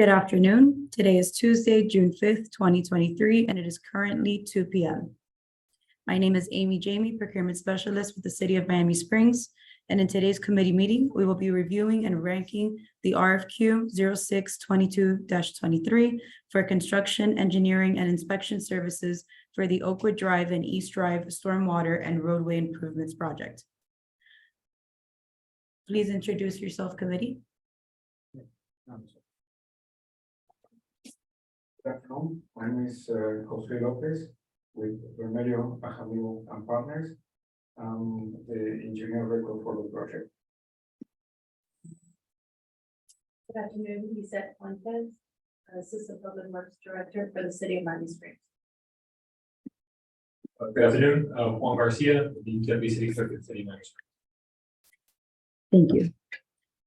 Good afternoon. Today is Tuesday, June 5th, 2023, and it is currently 2 p.m. My name is Amy Jamie, Procurement Specialist with the City of Miami Springs. And in today's committee meeting, we will be reviewing and ranking the RFQ 0622-23 for construction, engineering, and inspection services for the Oakwood Drive and East Drive Stormwater and Roadway Improvements Project. Please introduce yourself, committee. Good afternoon. My name is Jose Lopez with Remedio Ajamil and Partners. I'm the engineer record for the project. Good afternoon, Lisette Fuentes, Assistant Public Works Director for the City of Miami Springs. Good afternoon, Juan Garcia, the Deputy City Clerk of the City of Miami Springs. Thank you.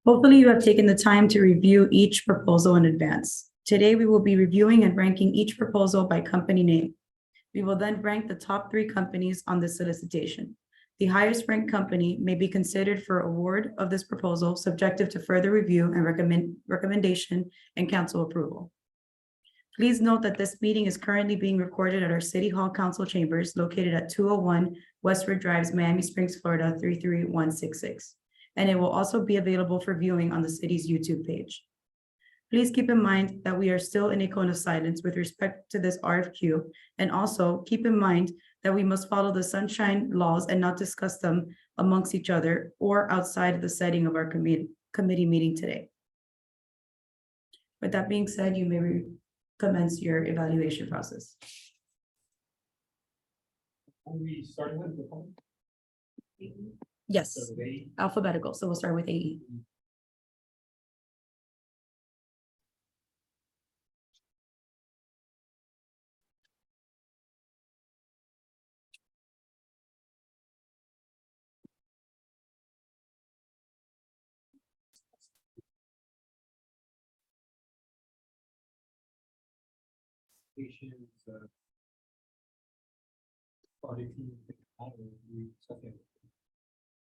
Hopefully you have taken the time to review each proposal in advance. Today, we will be reviewing and ranking each proposal by company name. We will then rank the top 3 companies on this solicitation. The highest ranked company may be considered for award of this proposal, subjective to further review and recommendation and council approval. Please note that this meeting is currently being recorded at our City Hall Council Chambers located at 201 Westward Drive, Miami Springs, Florida 33166. And it will also be available for viewing on the city's YouTube page. Please keep in mind that we are still in a cone of silence with respect to this RFQ, and also keep in mind that we must follow the sunshine laws and not discuss them amongst each other or outside of the setting of our committee meeting today. With that being said, you may commence your evaluation process. Are we starting with the phone? Yes, So they, alphabetical, so we'll start with AE. patients, auditing, something.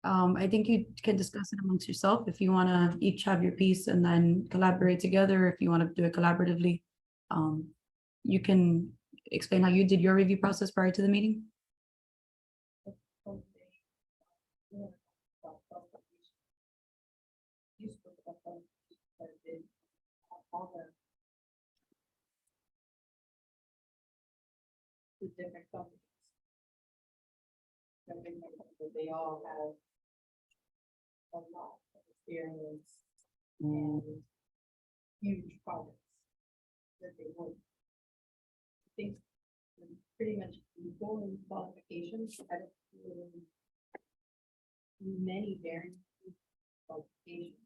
I think you can discuss it amongst yourself if you want to each have your piece and then collaborate together. If you want to do it collaboratively, you can explain how you did your review process prior to the meeting. The different companies. They all have a lot of experience and huge projects that they work. I think pretty much equal in qualifications. I don't really many very qualifications.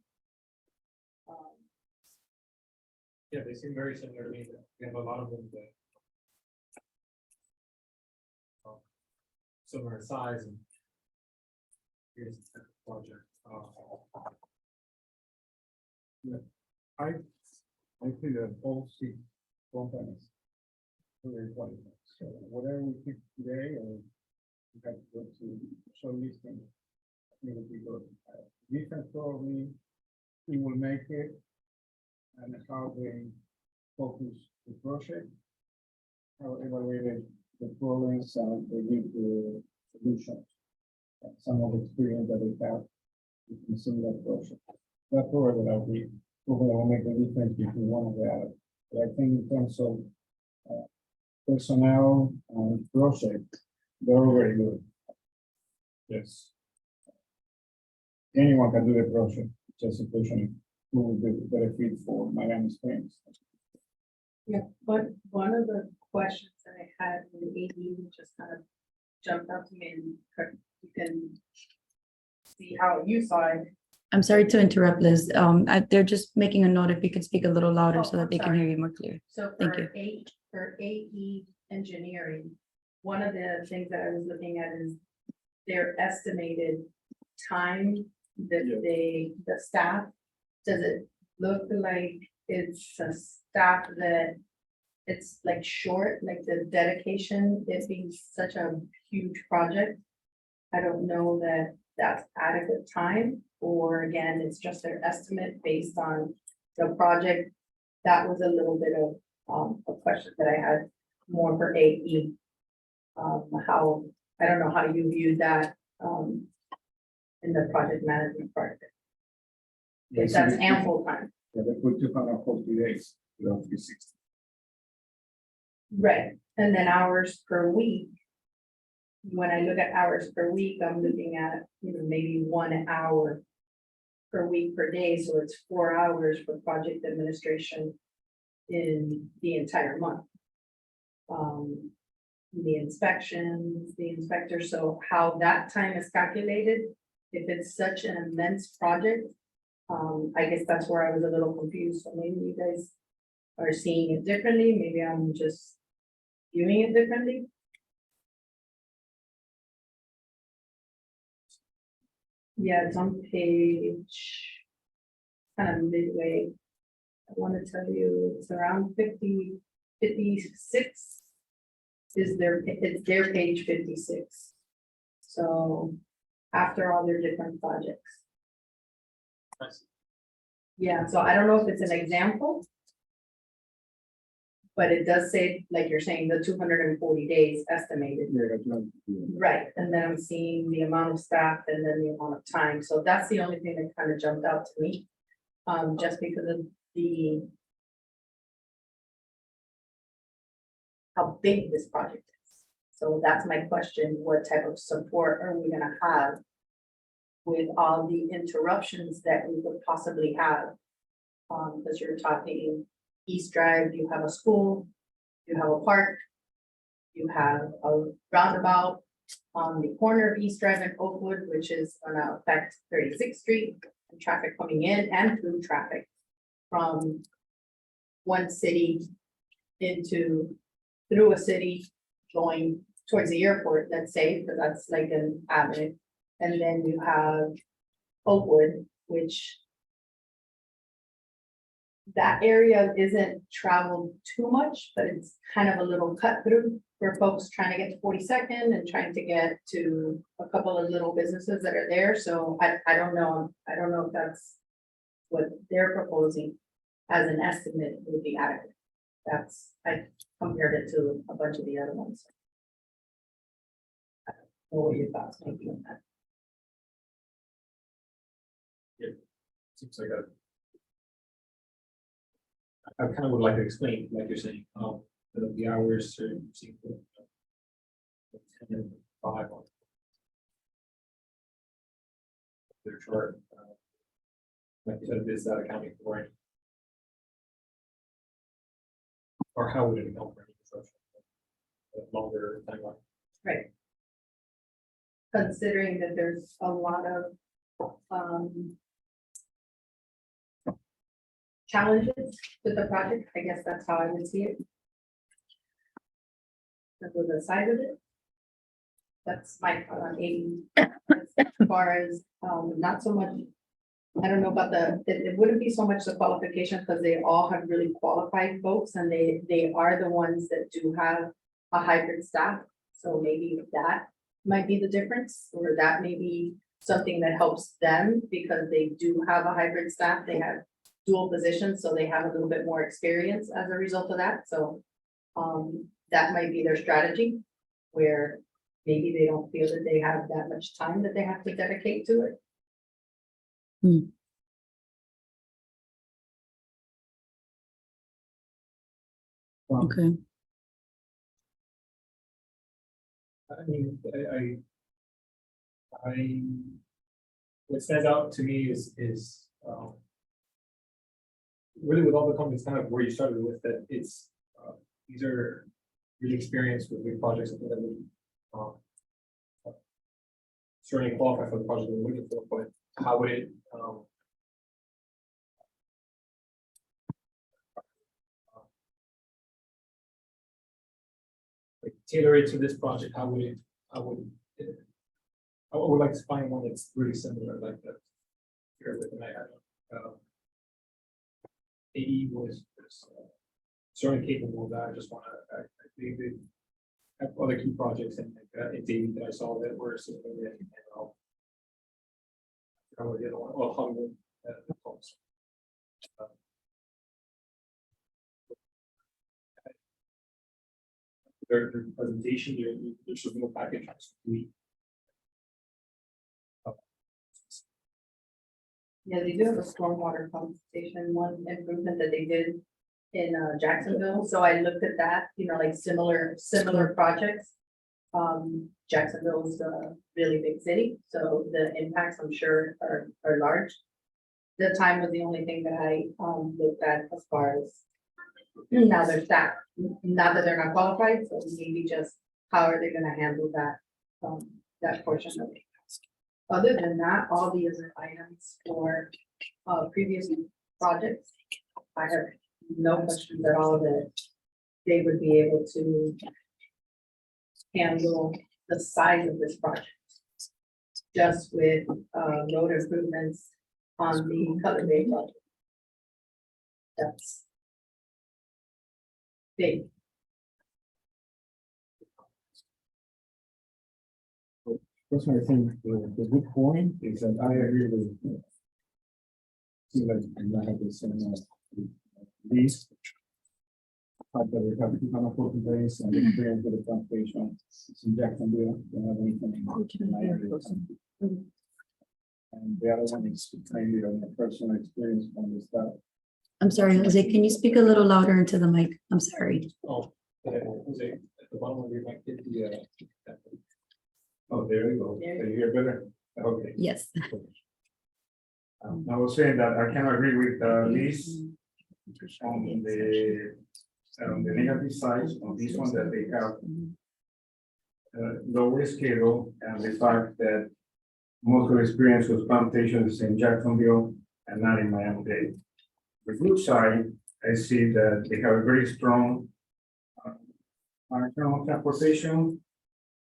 Yeah, they seem very similar to me. We have a lot of them that similar size and here's the type of project. I think that all 6 companies are very qualified. So whatever we pick today, or we have to go to shortlisting, I think it will be good. Different probably we will make it and how they focus the project, how evaluated the problems and they give the solutions. Some of the experience that they have in similar project. That's where that I'll be hoping that will make the difference between one of the other. But I think in terms of personnel and project, they're all very good. Yes. Anyone can do the project, just a question of who will be the better fit for Miami Springs. Yeah, but one of the questions that I had in the AD just kind of jumped out to me, and you can see how you saw it. I'm sorry to interrupt, Liz. They're just making a note if you could speak a little louder so that they can hear you more clear. So Thank for AE engineering, one of the things that I was looking at is their estimated time that the staff, does it look like it's a staff that it's like short, like the dedication, it being such a huge project? I don't know that that's adequate time, or again, it's just their estimate based on the project that was a little bit of, a question that I had more for AE. How, I don't know how you view that, in the project management part of it. If that's ample time. Yeah, they put 240 days, 360. Right, and then hours per week. When I look at hours per week, I'm looking at, maybe 1 hour per week per day, so it's 4 hours for project administration in the entire month. The inspections, the inspector, so how that time is calculated, if it's such an immense project, I guess that's where I was a little confused, so maybe you guys are seeing it differently, maybe I'm just viewing it differently. Yeah, it's on page kind of midway. I want to tell you, it's around 56 is it's their page 56. So after all their different projects. Yeah, so I don't know if it's an example. But it does say, like you're saying, the 240 days estimated. Yeah, that's right. Yeah. Right, and then I'm seeing the amount of staff and then the amount of time, so that's the only thing that kind of jumped out to me. Just because of how big this project is. So that's my question, what type of support are we gonna have with all the interruptions that we could possibly have? Because you're talking East Drive, you have a school, you have a park, you have a roundabout on the corner of East Drive and Oakwood, which is gonna affect 36th Street, and traffic coming in and through traffic from one city through a city going towards the airport, let's say, because that's like an avenue. And then you have Oakwood, which that area isn't traveled too much, but it's kind of a little cut through for folks trying to get to 42nd and trying to get to a couple of little businesses that are there. So I don't know. I don't know if that's what they're proposing as an estimate would be adequate. I compared it to a bunch of the other ones. I don't know what your thoughts might be on that. Seems like I kind of would like to explain, like you're saying, the hours are seem to, 10 and 5 on their chart. Like you said, is that accounting for it? Or how would it account for any disruption? A longer timeline. Right. Considering that there's a lot of challenges with the project, I guess that's how I would see it. With the side of it. That's my thought on 80. As far as not so much, I don't know about it wouldn't be so much the qualification because they all have really qualified folks and they are the ones that do have a hybrid staff. So maybe that might be the difference, or that may be something that helps them because they do have a hybrid staff. They have dual positions, so they have a little bit more experience as a result of that. So that might be their strategy, where maybe they don't feel that they have that much time that they have to dedicate to it. Okay. I mean, what stands out to me is really with all the companies, kind of where you started with, that it's these are really experienced with big projects that would certainly qualify for the project we're looking for, but how would it like tailor it to this project? How would it I would like to find one that's really similar, like that. Here with AE was certainly capable of that. I just want to, they have other key projects in Davie that I saw that were similar. And I would get one. Well, Hollywood. their presentation, their submittal package was complete. Yeah, they do have a stormwater pump station, one improvement that they did in Jacksonville, so I looked at that, you know, like similar projects. Jacksonville is a really big city, so the impacts, I'm sure, are large. The time was the only thing that I looked at as far as now their staff, not that they're not qualified, so maybe just how are they gonna handle that, that portion of it. Other than that, all the other items for previous projects, I have no questions at all that they would be able to handle the size of this project. Just with road improvements on the Cutler Bay project. That's big. That's why I think the good point is that I agree with. See, like, I have this, these. Fact that we have 240 days and experience with the plantation, it's in Jacksonville, they have anything in my area. And the other one is mainly on the personal experience from the staff. I'm sorry, Jose, can you speak a little louder into the mic? I'm sorry. Oh, Jose, at the bottom of your mic, hit the. Oh, there you go. Can you hear better? Okay. Yes. I was saying that I can agree with Liz on the negative side on this one that they have lower schedule and the fact that most of the experience with plantations in Jacksonville and not in Miami-Dade. The good side, I see that they have a very strong internal transportation.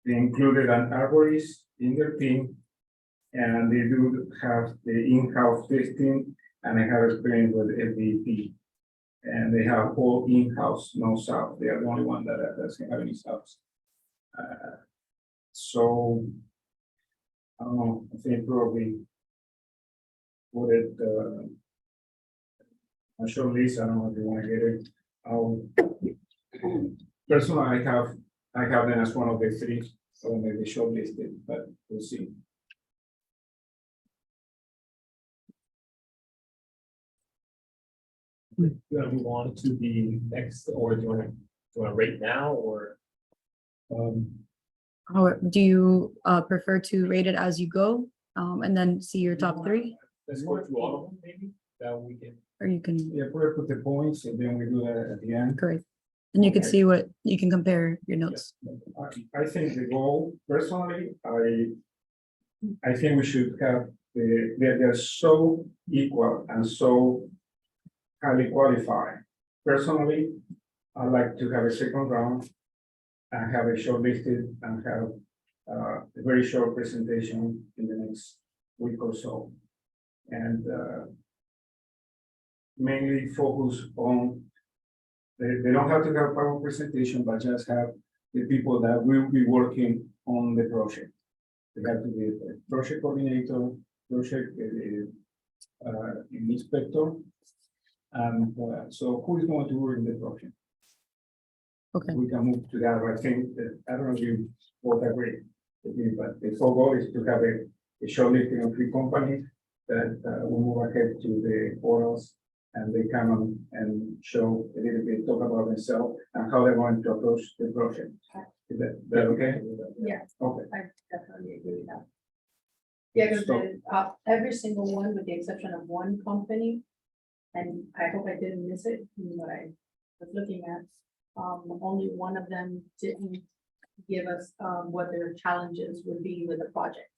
They included an arborist in their team, and they do have the in-house testing, and they have experience with FDP. And they have all in-house, no south. They are the only one that doesn't have any south. So I don't know. I think probably put it. I'm sure Lisa, I don't know if you want to get it. Personally, I have them as one of the three, so maybe shortlisted, but we'll see. Do you want to move on to the next, or do you want to rate now, or? Or do you prefer to rate it as you go and then see your top three? Let's go through all of them, maybe, that we can. Or you can, Yeah, put the points, and then we do that at the end. correct. And you can see what, you can compare your notes. I think the goal, personally, I think we should have they're so equal and so highly qualified. Personally, I'd like to have a second round and have a shortlisted and have a very short presentation in the next week or so. And mainly focus on, they don't have to have a power presentation, but just have the people that will be working on the project. They have to be a project coordinator, project inspector. And so who is going to work in the project? Okay. We can move to that. I think that, I don't know if you both agree with me, but the whole goal is to have a short listing of 3 companies that will move ahead to the orals, and they come on and show a little bit, talk about themselves and how they're going to approach the project. Is that okay? Yeah. Okay. I definitely agree with that. Yeah, because every single one, with the exception of one company, and I hope I didn't miss it, in what I was looking at, only one of them didn't give us what their challenges would be with the project.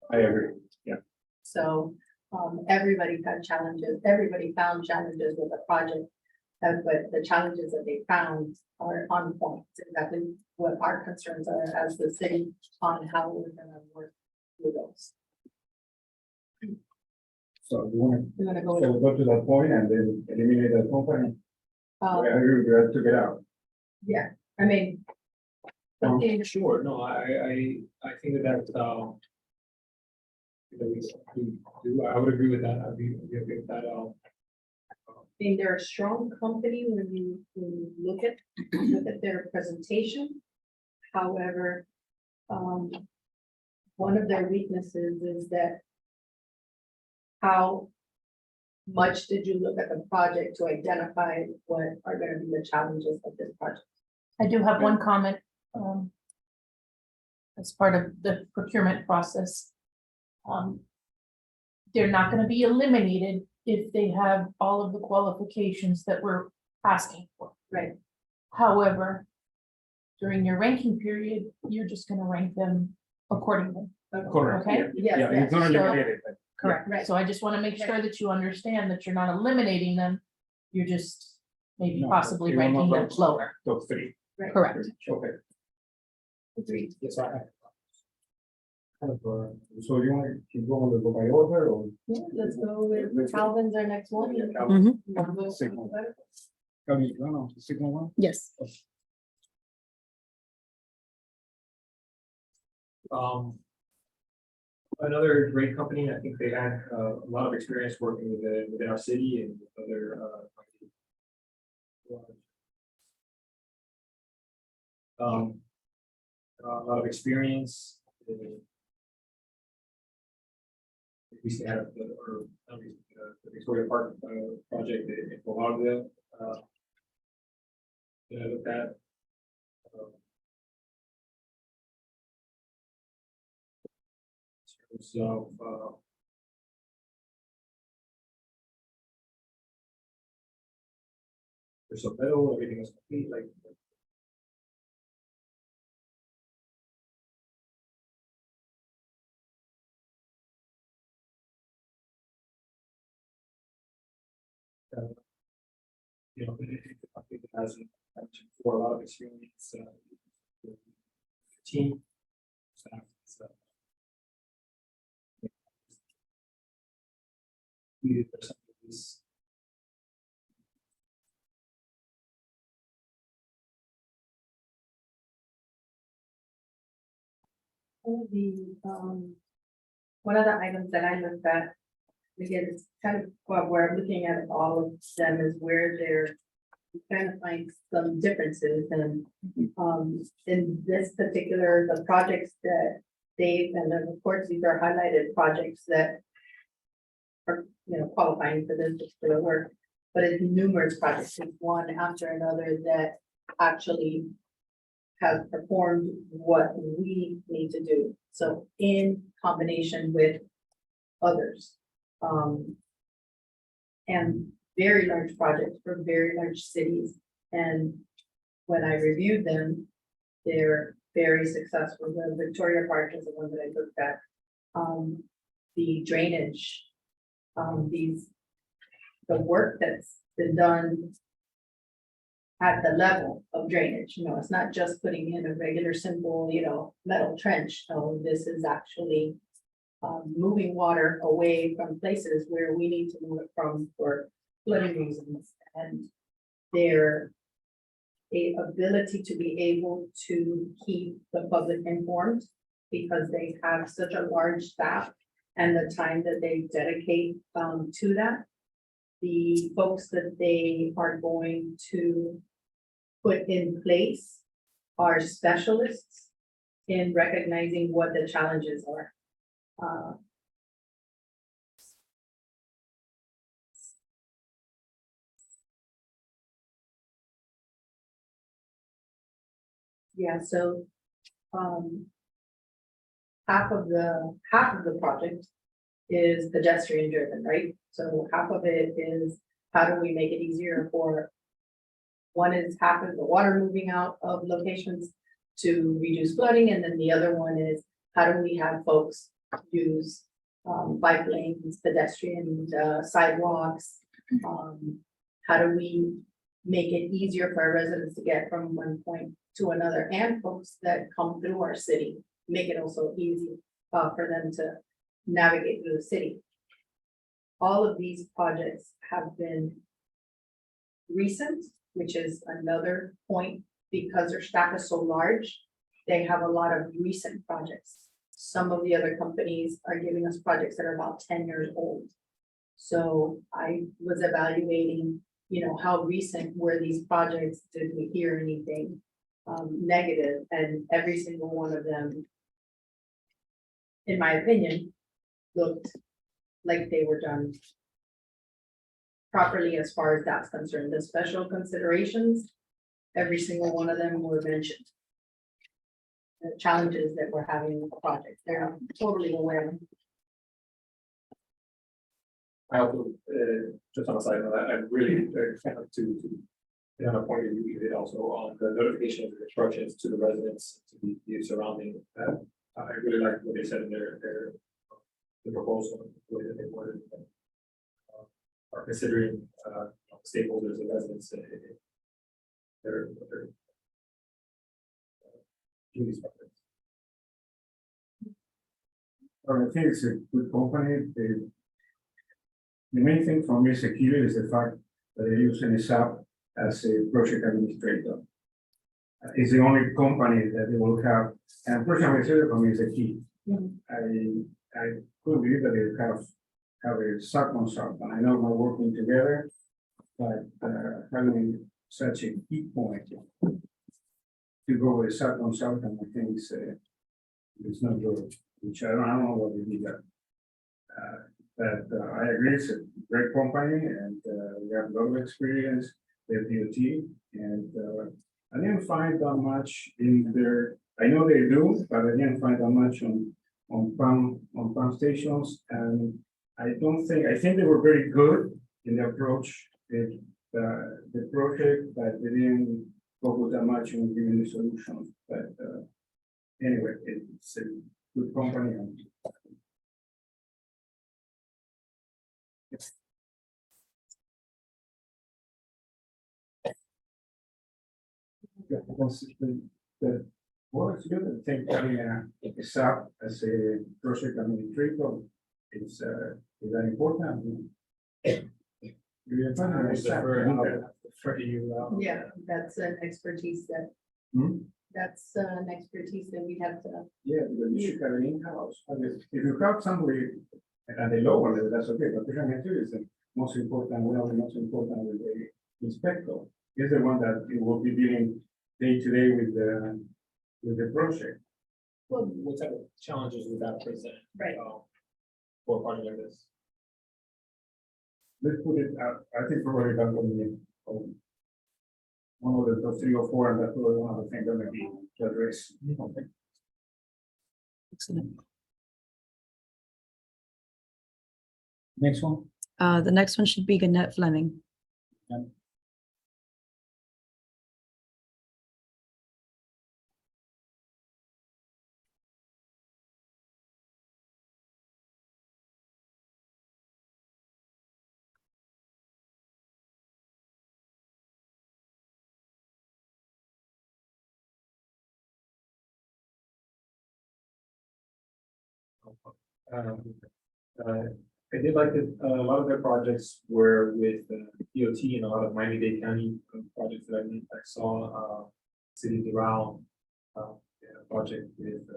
I agree. So everybody had challenges, everybody found challenges with the project. But the challenges that they found are on point, exactly what our concerns are as the city on how we're gonna work with those. So you want We're gonna to, go, so we'll go to that point and then eliminate that company. I agree with that to get out. yeah, I mean. Something, Sure, no, I think that we do, I would agree with that, I'd be okay with that, mean, they're a strong company when you look at their presentation. However, one of their weaknesses is that how much did you look at the project to identify what are gonna be the challenges of this project? I do have one comment. As part of the procurement process. They're not gonna be eliminated if they have all of the qualifications that we're asking for. Right. However, during your ranking period, you're just gonna rank them accordingly. Correct. Okay. Yes, Yeah, yes, it's not So- eliminated, but Correct. Right. So I just wanna make sure that you understand that you're not eliminating them. You're just maybe No, possibly you will not ranking them rank. lower. top three. right. Correct. Okay. Agreed. Yes, I have. Kind of, so you want to keep going to go by order or? Yeah, let's go with Calvin's our next one. Yeah, Calvin. Mhm. We'll go Signal. alphabetical. No, the signal one? Yes. Another great company, I think they had a lot of experience working within our city and with other. A lot of experience. We used to have the Victoria Park project in Fort Lauderdale. That I looked at. So, there's some metal, everything is complete, like. You know, I think it has for a lot of experience, team. Staff, so. Needed for some of these. One of the items that I looked at, again, it's kind of where I'm looking at all of them is where they're trying to find some differences and, in this particular, the projects that Dave and then of course, these are highlighted projects that are, qualifying for this particular work, but it's numerous projects, it's one after another that actually have performed what we need to do. So in combination with others. And very large projects for very large cities. And when I reviewed them, they're very successful. The Victoria Park is the one that I looked at. The drainage, the work that's been done at the level of drainage, it's not just putting in a regular simple, metal trench. So this is actually moving water away from places where we need to move it from for flooding reasons, and their ability to be able to keep the public informed because they have such a large staff and the time that they dedicate to that. The folks that they are going to put in place are specialists in recognizing what the challenges are. Yeah, so, half of the project is pedestrian driven, right? So half of it is, how do we make it easier for, one is half of the water moving out of locations to reduce flooding, and then the other one is, how do we have folks use bike lanes, pedestrian sidewalks? How do we make it easier for our residents to get from one point to another, and folks that come through our city, make it also easy for them to navigate through the city. All of these projects have been recent, which is another point, because their staff is so large, they have a lot of recent projects. Some of the other companies are giving us projects that are about 10 years old. So I was evaluating, how recent were these projects? Did we hear anything negative? And every single one of them, in my opinion, looked like they were done properly as far as that's concerned. The special considerations, every single one of them were mentioned. The challenges that we're having with the project, they're totally aware. I also, just on a side note, I'm really kind of to get on a point of view, also on the notification of the constructions to the residents, to the surrounding, I really like what they said in their the proposal, the way that they wanted, are considering, stakeholders and residents, they're doing these projects. I think it's a good company. The main thing for me security is the fact that they're using SAP as a project administrator. It's the only company that they will have, and project administrator for me is the key. I could believe that they have a SAP consultant. I know we're working together, but having such a key point to go with a SAP consultant, I think it's not good. Which I don't know what they did there. But I agree, it's a great company and we have a lot of experience with DOT and I didn't find that much in their, I know they do, but I didn't find that much on pump stations, and I think they were very good in the approach with the project, but they didn't focus that much on giving the solutions. But anyway, it's a good company. And yeah, well, it's good. I think having a SAP as a project administrator is that important. I defer to you. Yeah, that's an expertise that, Hmm? that's an expertise that we have to. Yeah, because you should have an in-house. I mean, if you have somebody at the lower level, that's okay, but project manager is the most important, one of the most important with the inspector. He's the one that will be dealing day to day with the project. Well, what type of challenges would that present? Right. For a project like this? Let's put it out, I think probably that will be one of the 3 or 4, and that's probably one of the things that may be to address. Okay. Excellent. Next one. The next one should be Gannett Fleming. I did like that a lot of their projects were with DOT and a lot of Miami-Dade County projects that I saw, City of Doral, project with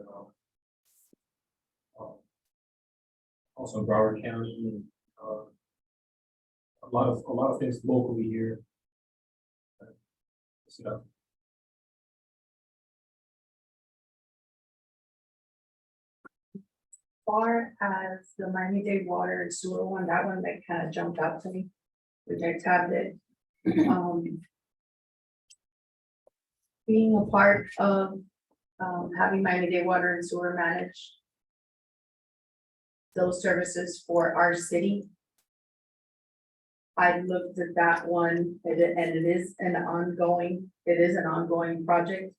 also Broward County and a lot of things locally here. So, Far as the Miami-Dade water and sewer one, that one that kind of jumped out to me, which I tabbed it. Being a part of having Miami-Dade water and sewer manage those services for our city. I looked at that one and it is an ongoing project.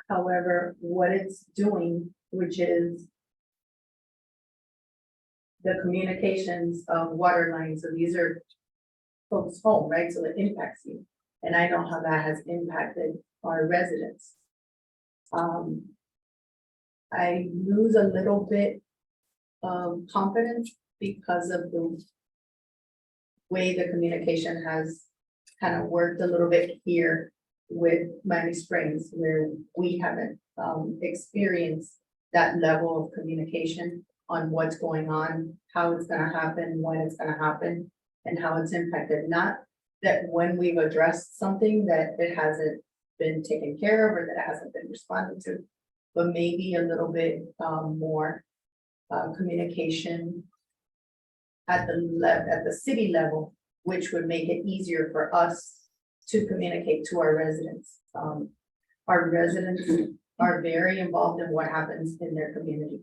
However, what it's doing, which is the communications of water lines, so these are folks' home, right? So it impacts you. And I know how that has impacted our residents. I lose a little bit of confidence because of the way the communication has kind of worked a little bit here with Miami Springs, where we haven't experienced that level of communication on what's going on, how it's gonna happen, when it's gonna happen, and how it's impacted. Not that when we've addressed something that it hasn't been taken care of or that it hasn't been responded to, but maybe a little bit more communication at the city level, which would make it easier for us to communicate to our residents. Our residents are very involved in what happens in their community.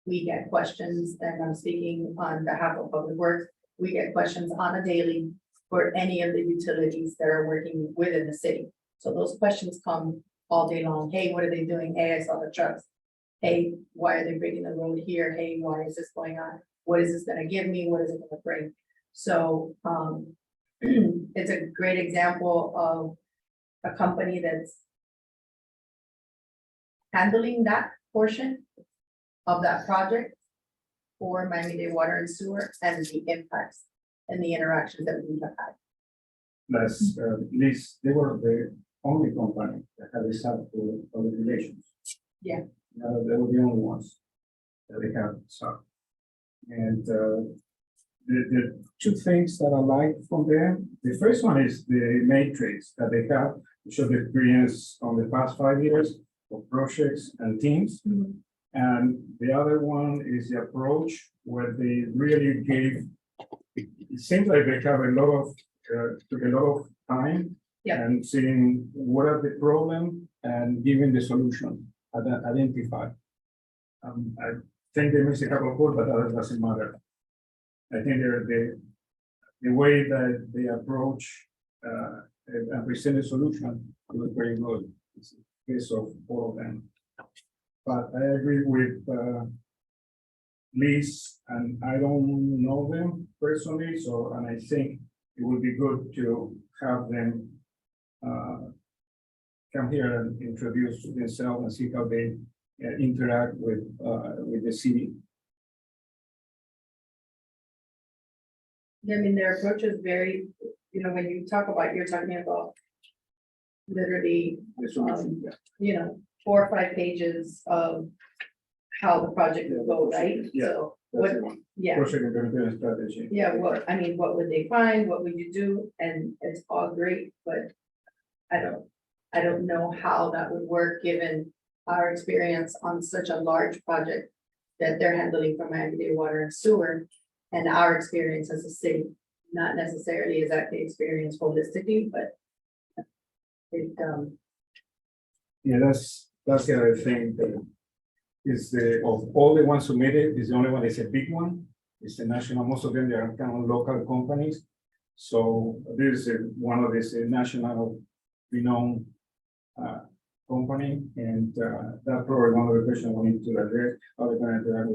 We get questions, and I'm speaking on behalf of Public Works, we get questions on a daily for any of the utilities that are working within the city. So those questions come all day long. Hey, what are they doing? Hey, I saw the trucks. Hey, why are they breaking the road here? Hey, why is this going on? What is this gonna give me? What is it gonna bring? So, it's a great example of a company that's handling that portion of that project for Miami-Dade Water and Sewer and the impacts and the interactions that we have had. That's, this, they were the only company that had this up to public relations. Yeah. They were the only ones that they have, so. And, the two things that I like from them, the first one is the matrix that they have, to show the experience on the past 5 years of projects and teams. And the other one is the approach where they really gave, it seems like they have a lot of, took a lot of time. Yeah. And seeing what are the problem and giving the solution, identified. I think they missed a couple of words, but that doesn't matter. I think the way that they approach, and present a solution was very good. It's a case of all of them. But I agree with Liz, and I don't know them personally, so, and I think it would be good to have them come here and introduce themselves and see how they interact with the city. I mean, their approach is very, when you talk about, you're talking about literally, The solution, yeah. 4 or 5 pages of how the project will go, right? Yeah. So, That's the one. yeah, Project implementation strategy. yeah, what would they find? What would you do? And it's all great, but I don't know how that would work, given our experience on such a large project that they're handling from Miami-Dade Water and Sewer, and our experience as a city, not necessarily exactly experience holistically, but it, Yeah, that's the other thing, that is of all the ones submitted, is the only one that's a big one. It's the national, most of them, they are kind of local companies. So this is one of these national renowned company, and that probably one of the questions we need to address, how they're going to interact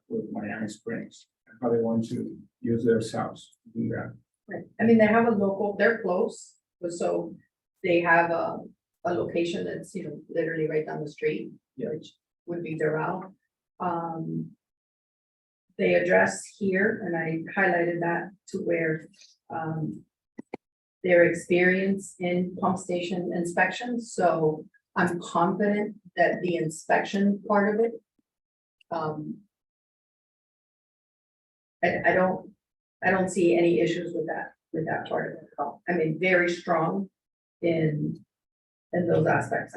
with Miami Springs, and how they want to use their source to do that. right. I mean, they have a local, they're close, so they have a location that's, literally right down the street, Yeah. which would be Doral. They address here, and I highlighted that to where, their experience in pump station inspections, so I'm confident that the inspection part of it, I don't see any issues with that part of it at all. I mean, very strong in those aspects.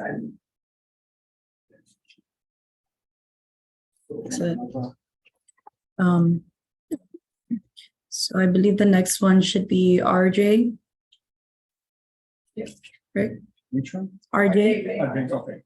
Excellent. So I believe the next one should be RJ. Yes. Right, Which one? RJ, I think, okay.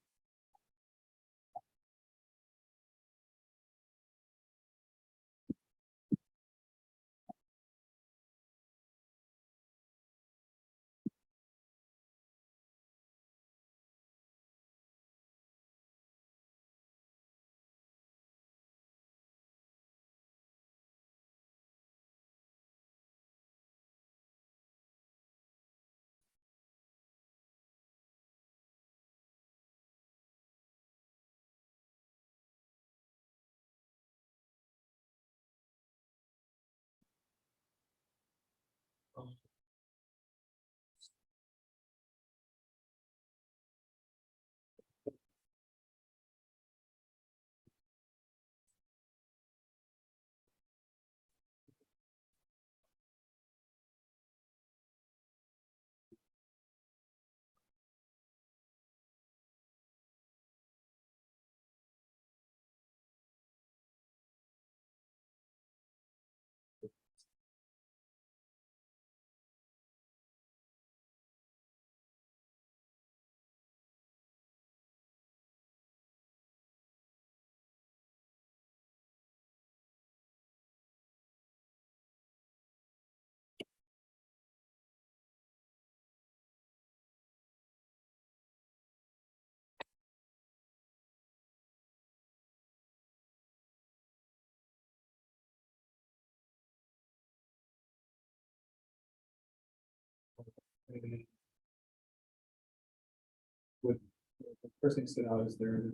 With the first thing that stood out is there.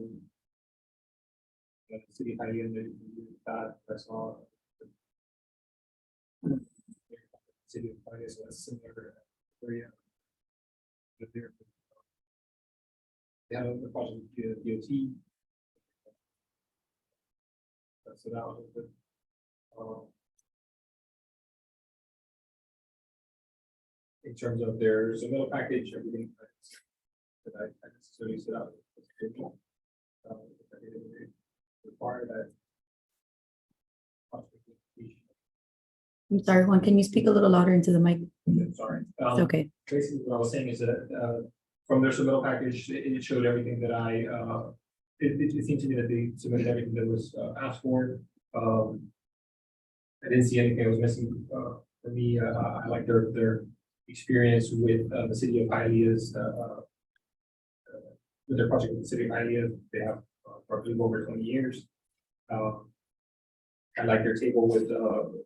City highly in that I saw. City of Hialeah is a similar area. But they have the project with the DOT. So that was a good. In terms of their submittal package, everything that I necessarily set out. Require that. I'm sorry, Juan, can you speak a little louder into the mic? Sorry. It's okay. Basically, what I was saying is that, from their submittal package, it showed everything that it seemed to me that they submitted everything that was asked for. I didn't see anything that was missing, for me. I like their experience with, the city of Hialeah's, with their project with the city of Hialeah. They have, probably over 20 years. I like their table with, the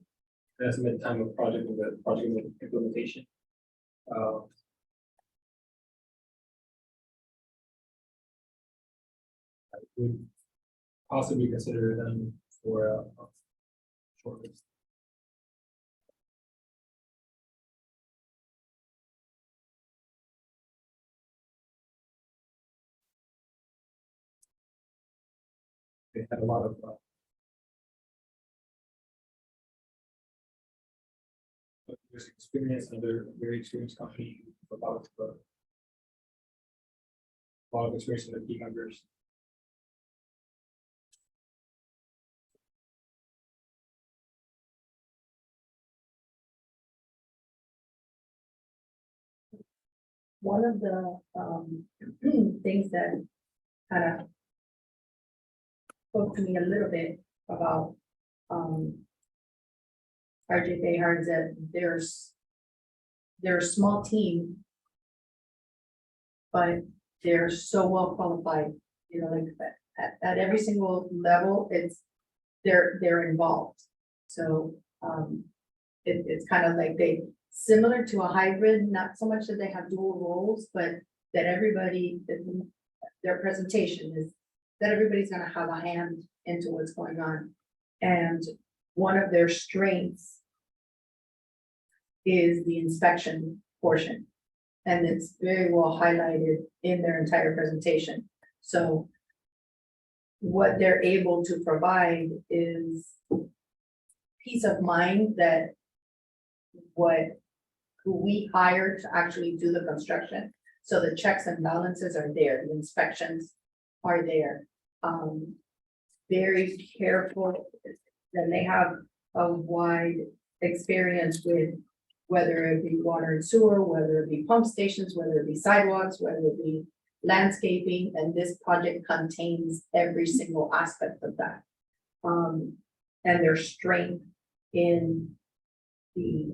estimated time of project and the project implementation. I would possibly consider them for a shortlist. They had a lot of there's experience, and they're a very experienced company with a lot of experience in their team members. One of the things that kind of spoke to me a little bit about RJ Behar is that they're a small team, but they're so well qualified, you know, like at every single level, they're involved. So it's kind of like similar to a hybrid, not so much that they have dual roles, but that everybody, their presentation is that everybody's gonna have a hand into what's going on. And one of their strengths is the inspection portion. And it's very well highlighted in their entire presentation. So what they're able to provide is peace of mind that who we hire to actually do the construction. So the checks and balances are there, the inspections are there. Very careful, then they have a wide experience with whether it be water and sewer, whether it be pump stations, whether it be sidewalks, whether it be landscaping, and this project contains every single aspect of that. And their strength in the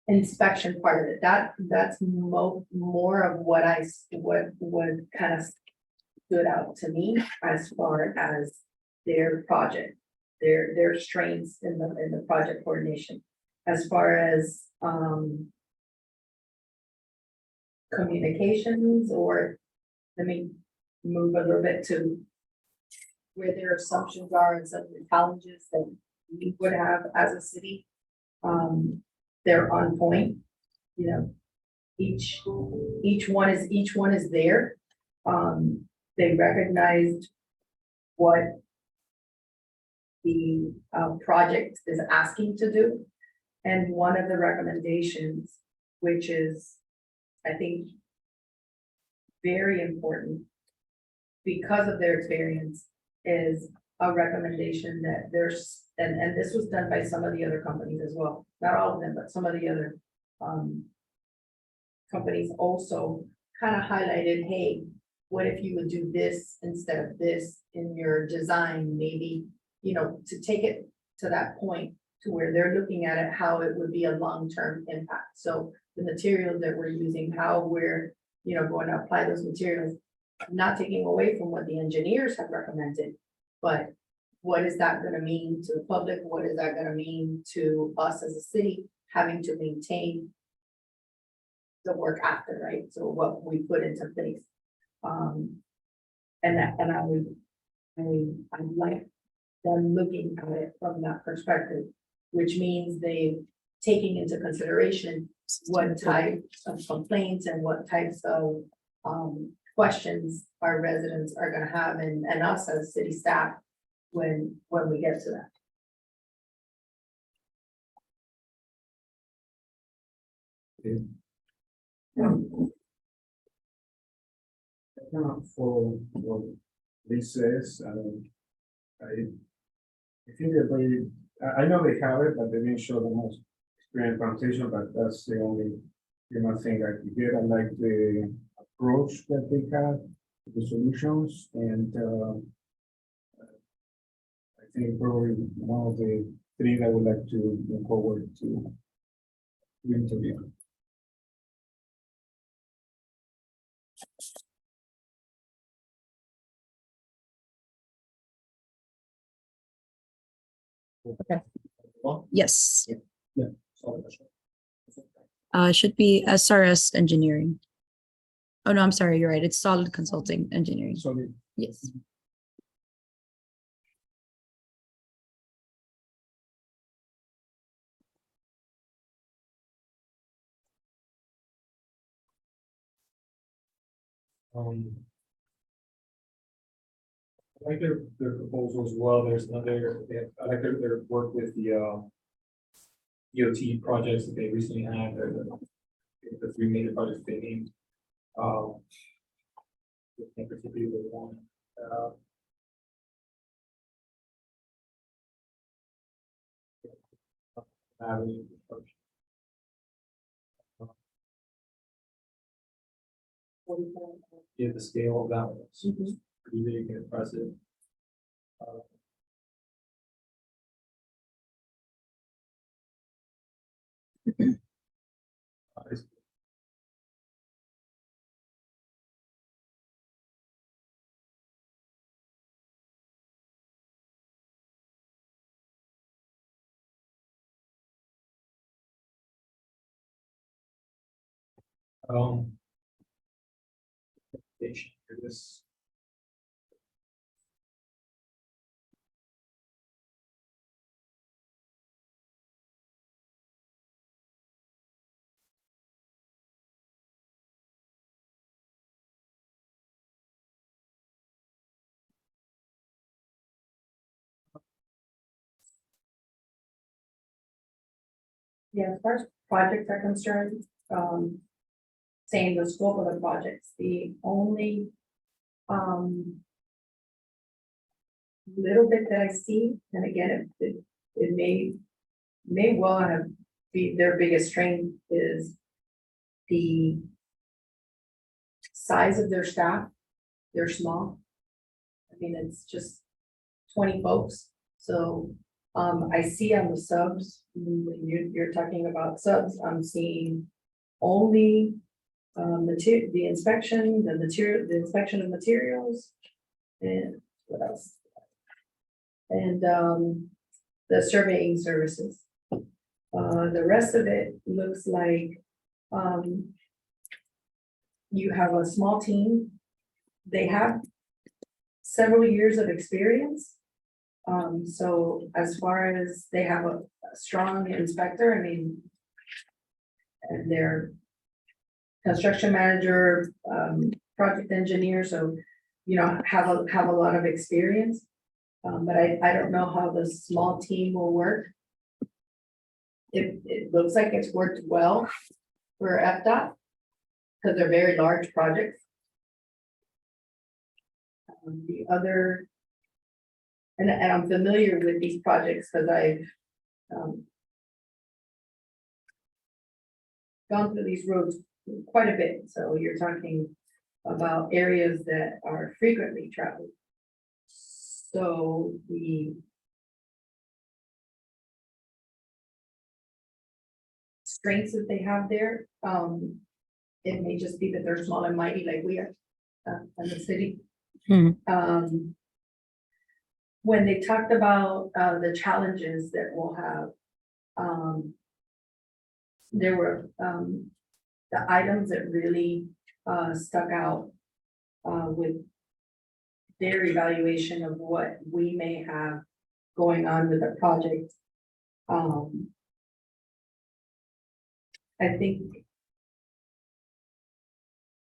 inspection part of it, that's more of what kind of stood out to me as far as their project, their strengths in the project coordination. As far as communications, or let me move a little bit to where their assumptions are and some of the challenges that we would have as a city. They're on point, you know, each one is there. They recognized what the project is asking to do. And one of the recommendations, which is, I think, very important because of their experience, is a recommendation that there's, and this was done by some of the other companies as well, not all of them, but some of the other companies also kind of highlighted, hey, what if you would do this instead of this in your design, maybe, you know, to take it to that point to where they're looking at it, how it would be a long-term impact. So the materials that we're using, how we're, you know, going to apply those materials, not taking away from what the engineers have recommended, but what is that going to mean to the public? What is that going to mean to us as a city? having to maintain the work after, right? So what we put into place. And I like them looking at it from that perspective, which means they taking into consideration what types of complaints and what types of questions our residents are gonna have and us as city staff when we get to that. Kind of for what this says, I think they're very, I know they have it, but they didn't show the most experience presentation, but that's the only, thing I could get. I like the approach that they have, the solutions, and I think probably one of the three that I would like to move forward to interview. Yes, So, should be SRS Engineering. Oh, no, I'm sorry, you're right. It's Solid Consulting Engineering. So Yes. I like their proposal as well. There's another, I like their work with the DOT projects that they recently had, the three major projects they named. In particular, the one, avenue construction. Yeah, the scale of that one is pretty big and impressive. This. Yeah, as far as projects are concerned, saying the scope of the projects, the only, little bit that I see, and again, it may well have be their biggest strength is the size of their staff. They're small. I mean, it's just 20 folks, so I see on the subs, when you're talking about subs, I'm seeing only the inspection, the inspection of materials, and what else? And the surveying services. The rest of it looks like you have a small team. They have several years of experience. So as far as they have a strong inspector, I mean, and their construction manager, project engineer, so, have a lot of experience. But I don't know how the small team will work. It looks like it's worked well for FDOT, because they're very large projects. The other, and I'm familiar with these projects because I've gone through these roads quite a bit, so you're talking about areas that are frequently traveled. So the strengths that they have there, it may just be that they're small and mighty like we are in the city. When they talked about the challenges that we'll have, there were, the items that really, stuck out, with their evaluation of what we may have going on with the project. I think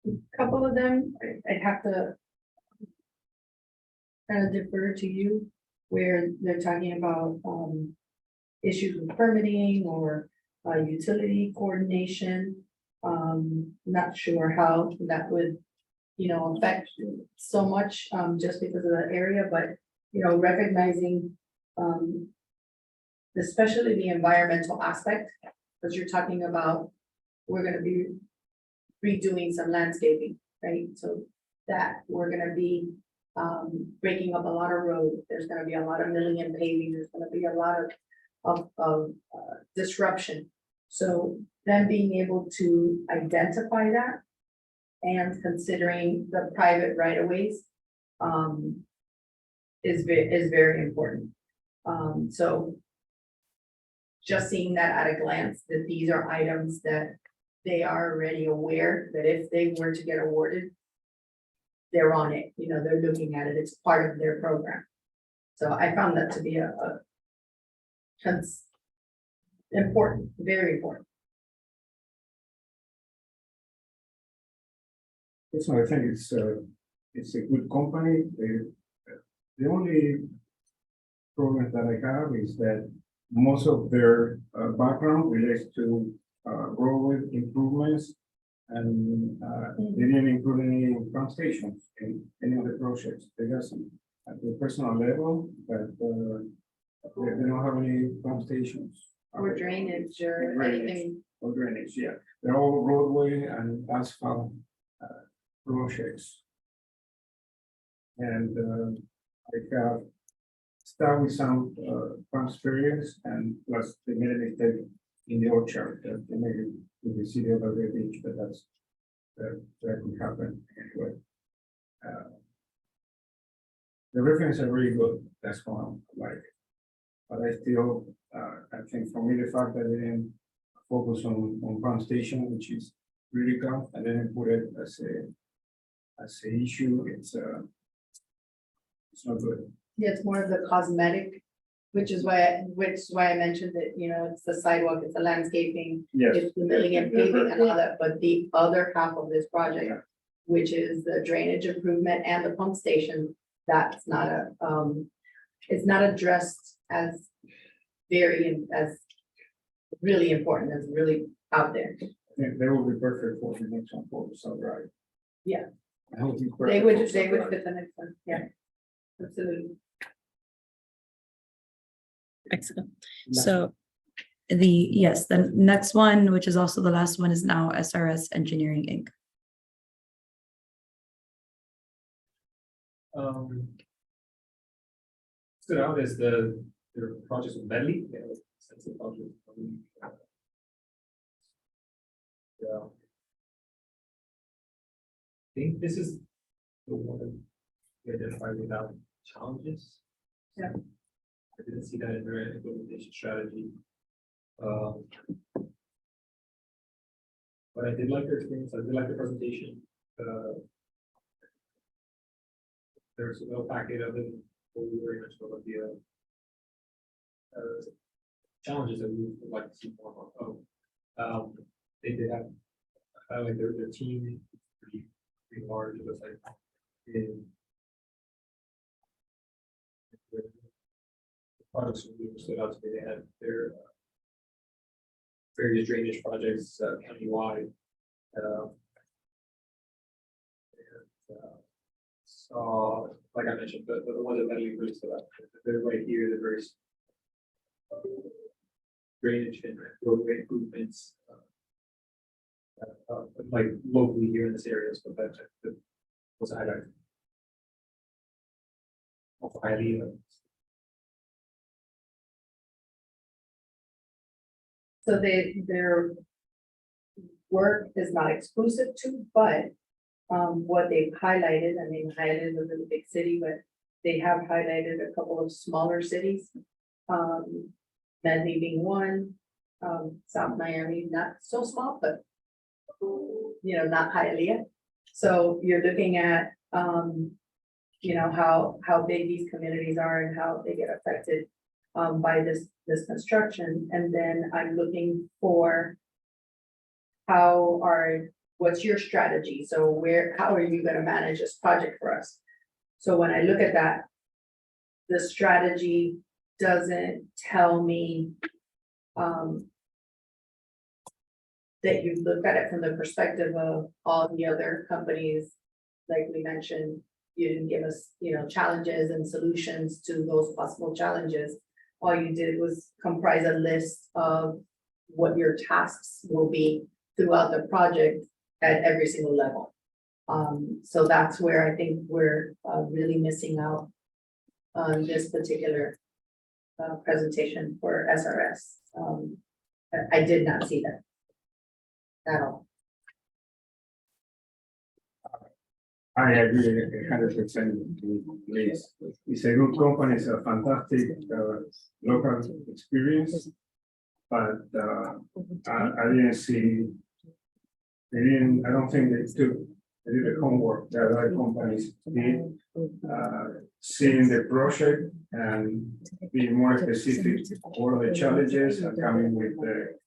a couple of them, I'd have to kind of defer to you, where they're talking about, issues with permitting or, utility coordination. Not sure how that would, affect so much, just because of the area, but, recognizing, especially the environmental aspect, because you're talking about, we're gonna be redoing some landscaping, right? So that we're gonna be, breaking up a lot of roads, there's gonna be a lot of milling and paving, there's gonna be a lot of disruption. So them being able to identify that and considering the private right of ways, is very important. So just seeing that at a glance, that these are items that they are already aware that if they were to get awarded, they're on it, they're looking at it, it's part of their program. So I found that to be important, very important. So I think it's a good company. The only problem that I have is that most of their background relates to roadway improvements, and they didn't include any pump stations in any of the projects. They got some at the personal level, but they don't have any pump stations. Or drainage or anything. Or drainage, yeah. They're all roadway and asphalt projects. And I have started with some pump experience, and plus they made a mistake in the orchard that they made it with the city of the beach, but that could happen anyway. The references are really good, that's what I'm like. But I still, I think for me, the fact that they didn't focus on pump station, which is critical, and then put it as a issue, it's not good. Yeah, it's more of the cosmetic, which is why I mentioned that, it's the sidewalk, it's the landscaping, Yes. it's the milling and paving and all that, but the other half of this project, which is the drainage improvement and the pump station, that's not it's not addressed as really important, as really out there. They will be perfect for the next one for the Sunrise. Yeah. I hope it's They perfect would for Sunrise. fit the next one, yeah, absolutely. Excellent. So the next one, which is also the last one, is now SRS Engineering Inc. Stood out is their projects with Medley. They have a extensive project. Yeah. I think this is the one we identified without challenges. Yeah. I didn't see that in their implementation strategy. But I did like their experience, I did like the presentation. There's a little packet of it, what we very much about the challenges that we would like to see more of. They did have, like their team is pretty large, it was like in the projects that stood out to me. They had their various drainage projects countywide. So, like I mentioned, the ones that Medley really stood out. They're right here, they're very drainage and roadway improvements. Like locally here in this area, so that was a highlight. Also highly. So their work is not exclusive to, but what they've highlighted, I mean, highlighted a really big city, but they have highlighted a couple of smaller cities. Medley being one, South Miami, not so small, but not Hialeah. So you're looking at, how big these communities are and how they get affected by this construction. And then I'm looking for what's your strategy? So how are you gonna manage this project for us? So when I look at that, the strategy doesn't tell me that you look at it from the perspective of all the other companies. Like we mentioned, you didn't give us, challenges and solutions to those possible challenges. All you did was comprise a list of what your tasks will be throughout the project at every single level. So that's where I think we're really missing out on this particular presentation for SRS. I did not see that at all. I agree 100% with Liz. It's a good company, it's a fantastic local experience, but I didn't see. I don't think they did the homework that other companies did, seeing the project and being more specific, all the challenges and coming with the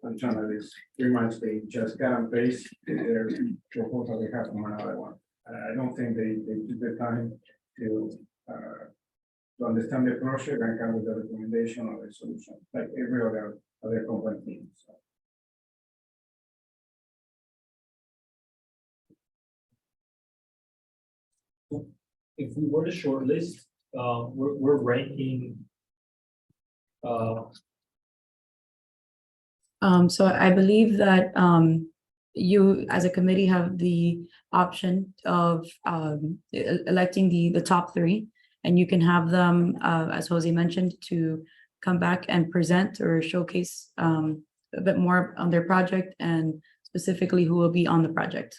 I'm trying to this pretty much they just got and paste their proposal they have from another one. I don't think they took the time to understand the project and come with a recommendation or a solution, like every other company team. So. If we were to shortlist, we're ranking. So I believe that you as a committee have the option of electing the top three, and you can have them, as Jose mentioned, to come back and present or showcase a bit more on their project and specifically who will be on the project.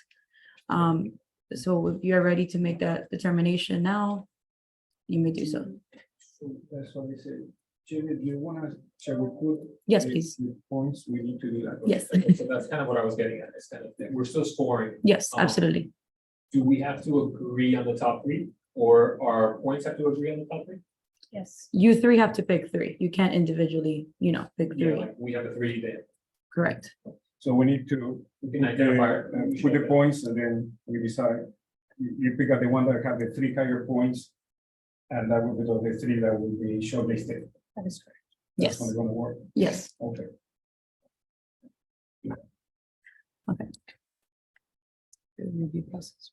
So if you are ready to make that determination now, you may do so. So that's what we said. Jimmy, do you want to share with? Yes, please. The points we need to do that. Yes. So that's kind of what I was getting at. This kind of thing. We're still scoring. Yes, absolutely. Do we have to agree on the top three, or our points have to agree on the top three? Yes. You three have to pick three. You can't individually, pick Yeah, three. like we have the three there. Correct. So we need to We can identify. put the points and then we decide. You pick up the one that have the three higher points, and that will be the three that will be shortlisted. That is correct. Yes. That's going to work. Yes. Okay. Review process.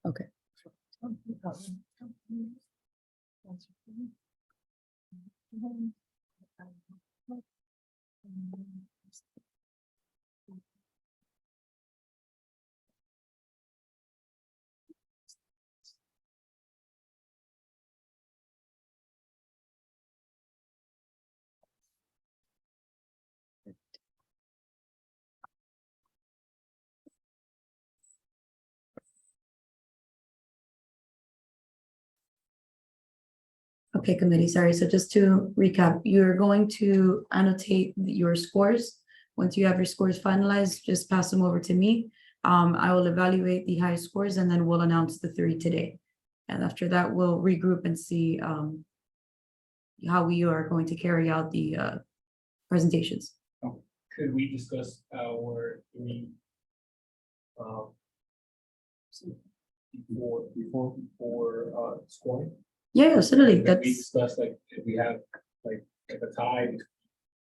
Okay. Okay, committee, sorry. So just to recap, you're going to annotate your scores. Once you have your scores finalized, just pass them over to me. I will evaluate the high scores and then we'll announce the three today. And after that, we'll regroup and see how we are going to carry out the presentations. Could we discuss our three before scoring? Yeah, absolutely. That we That's discussed, like, if we have like a tie.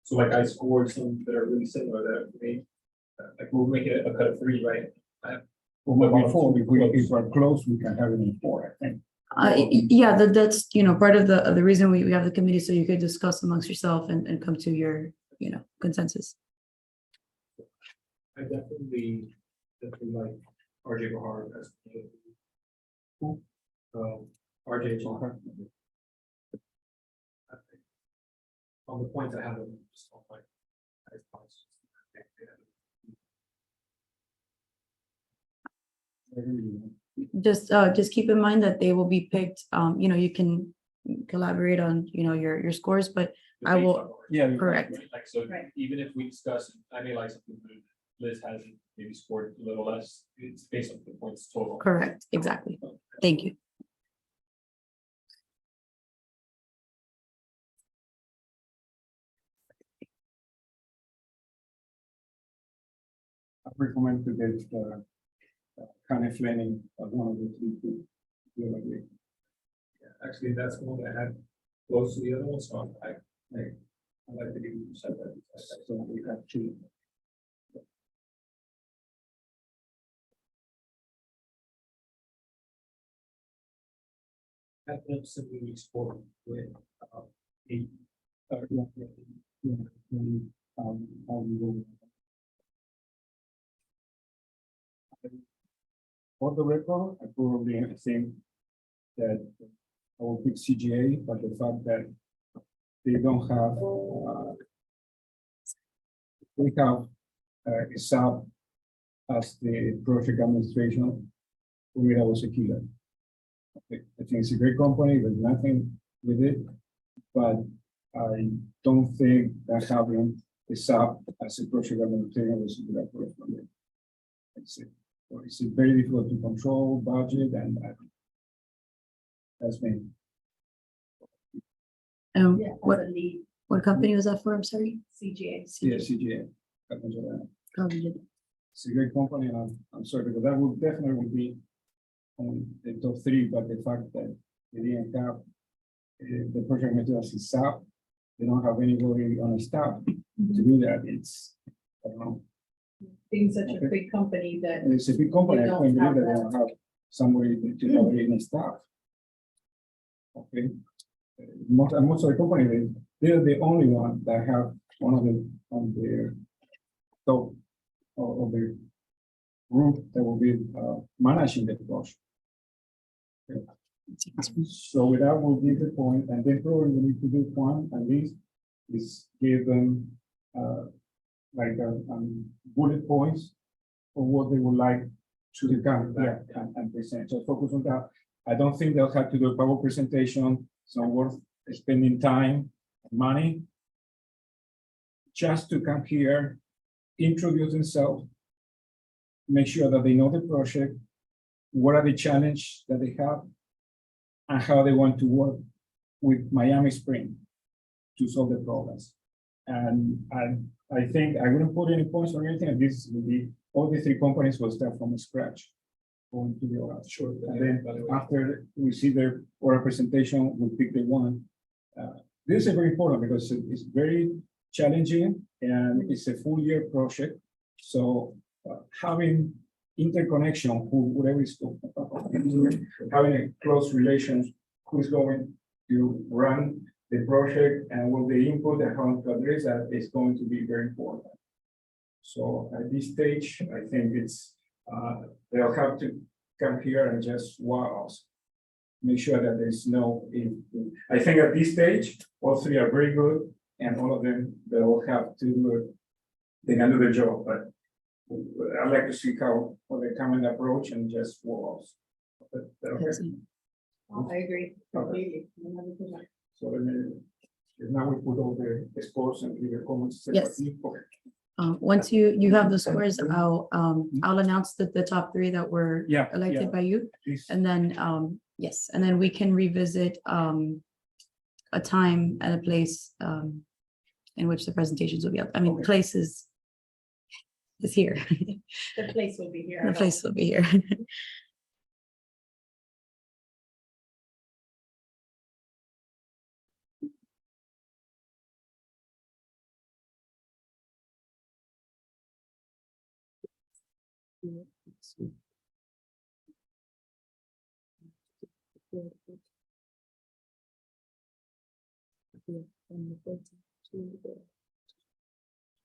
So like I scored some that are really similar that we, like we'll make it a cut of three, right? Well, before, if we're close, we can have it in 4, I think. yeah, that's part of the reason we have the committee, so you could discuss amongst yourself and come to your consensus. I definitely That we like RJ Bahar as. RJ Bahar. On the points I have, just on my. Just keep in mind that they will be picked, you can collaborate on, your scores, but I will, Yeah. correct. Like, so Right. even if we discuss, I may like something that Liz hasn't maybe scored a little less, it's based on the points total. Correct, exactly. Thank you. I recommend to get kind of Fleming as one of the three. Actually, that's the one that had close to the other one, so I like to give you separate. So we have two. I've been simply scored with eight. For the record, I probably think that I will pick CGA, but the fact that they don't have, we have a sub as the project administration, for me, that was a killer. Okay, I think it's a great company, there's nothing with it, but I don't think that having a sub as a project administrator was a good approach for me. It's very difficult to control budget and that's me. Yeah, What, as a lead what company was that for? I'm sorry. CGA. Yeah, CGA. Happens a lot. Probably. It's a great company, and I'm sorry, because that would definitely be on the top three, but the fact that they didn't have the project manager as a staff, they don't have anybody on the staff to do that, it's, I don't know. Being such a Okay. big company that And it's a big company, I They can't don't believe have that they that. don't have somebody to have it in the staff. Okay. Most of the company, they're the only one that have one of the, on their top of the group that will be managing the project. So with that, we'll give the point, and then probably we need to do one at least, is give them like bullet points of what they would like to become, yeah, and present. So focus on that. I don't think they'll have to do a PowerPoint presentation. It's not worth spending time, money, just to come here, introduce themselves, make sure that they know the project, what are the challenges that they have, and how they want to work with Miami Spring to solve the problems. And I think I wouldn't put any points on anything, and this will be, all the three companies will start from scratch. Going to the oral. Sure. And then after we see their oral presentation, we'll pick the one. This is very important because it's very challenging and it's a full year project. So having interconnection, whatever is having a close relations, who's going to run the project and what the input and how to address that is going to be very important. So at this stage, I think it's they'll have to come here and just wow us. Make sure that there's no. I think at this stage, all three are very good, and all of them they all have to do it. They can do the job, but I'd like to see how they come and approach and just wow us. Okay. I agree completely. 100%. So then now we put all the scores and give your comments. Yes. Once you have the scores, I'll announce the top three that were Yeah, elected yeah. by you. Please. And then, yes, and then we can revisit a time and a place in which the presentations will be up. I mean, Okay. place is here. The place will be here. I The hope. place will be here.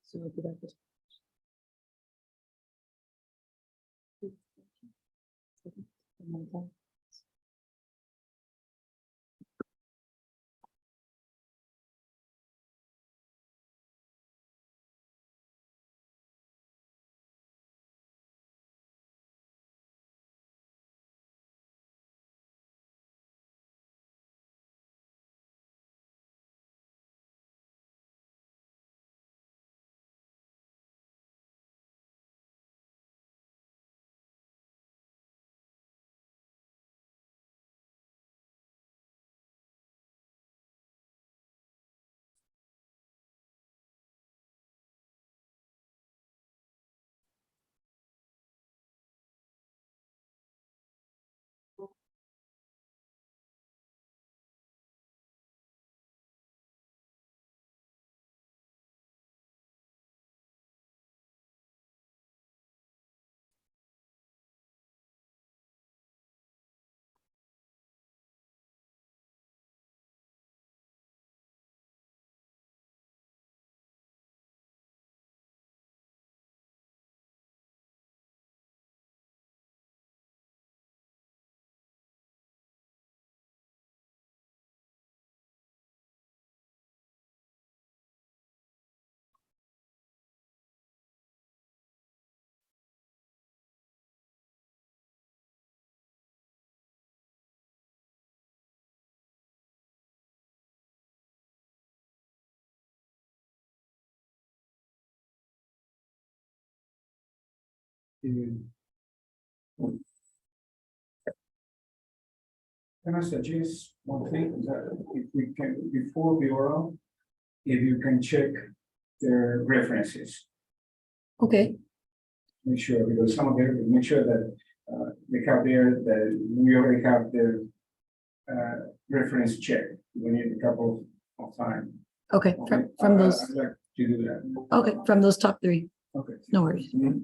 So Can I suggest one thing, is that if we can, before the oral, if you can check their references, Okay, make sure, because some of them, make sure that they have there, that we already have their reference check. We need a couple of time. okay, from those, I'd like to do that. okay, from those top three, Okay. no worries. Mhm.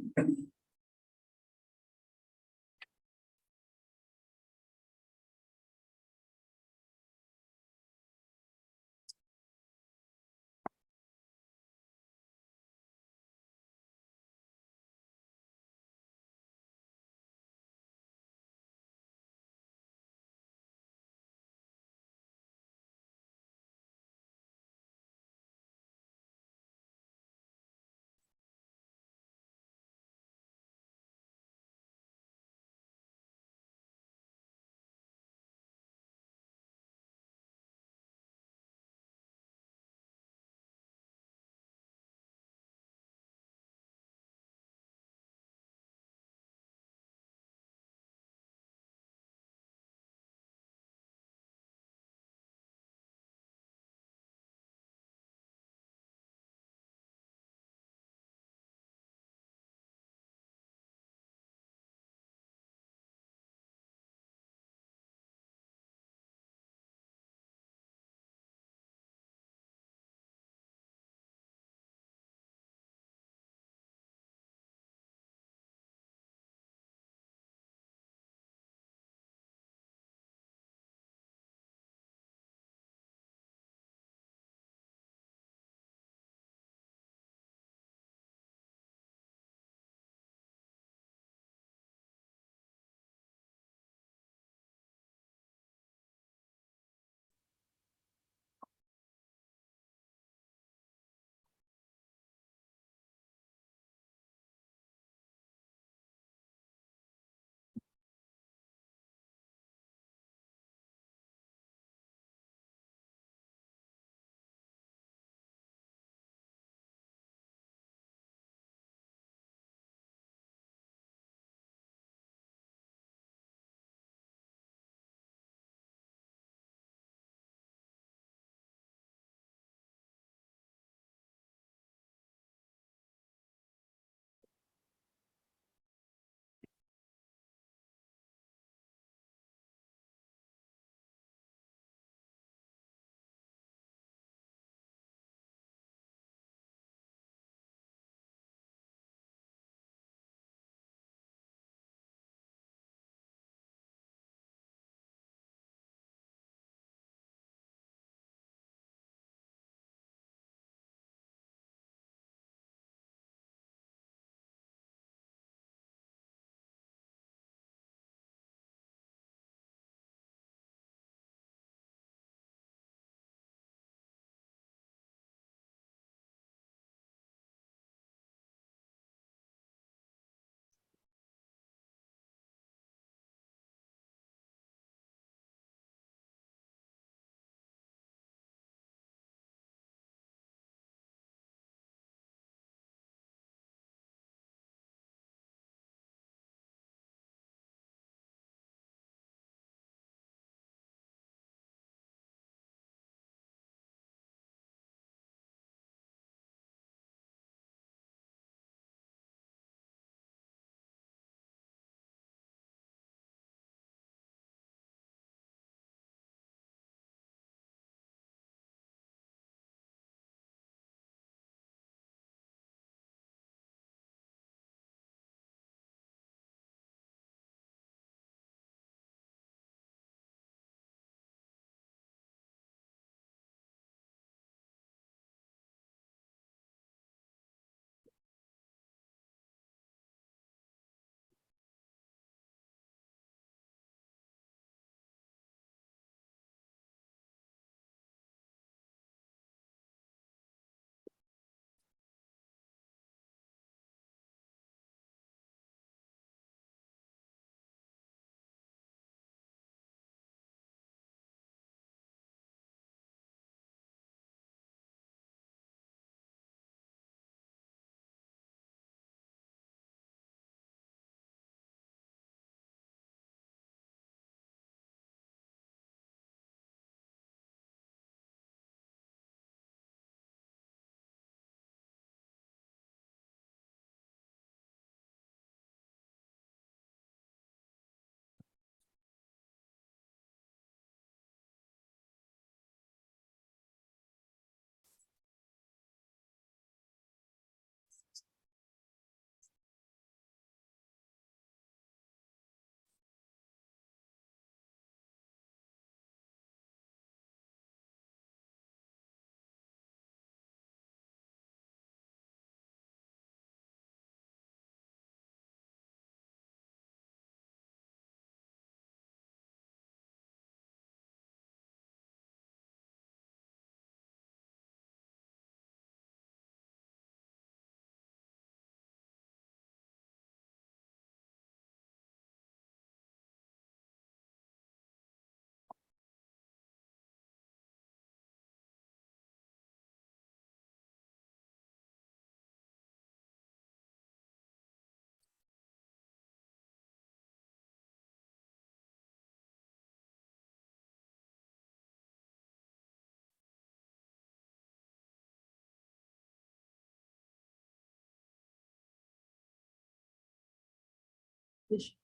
Just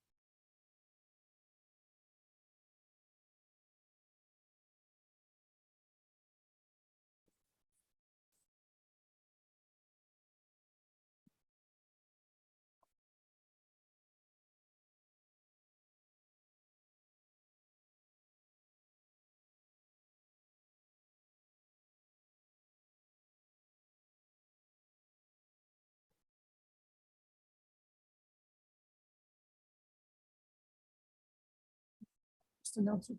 announce it.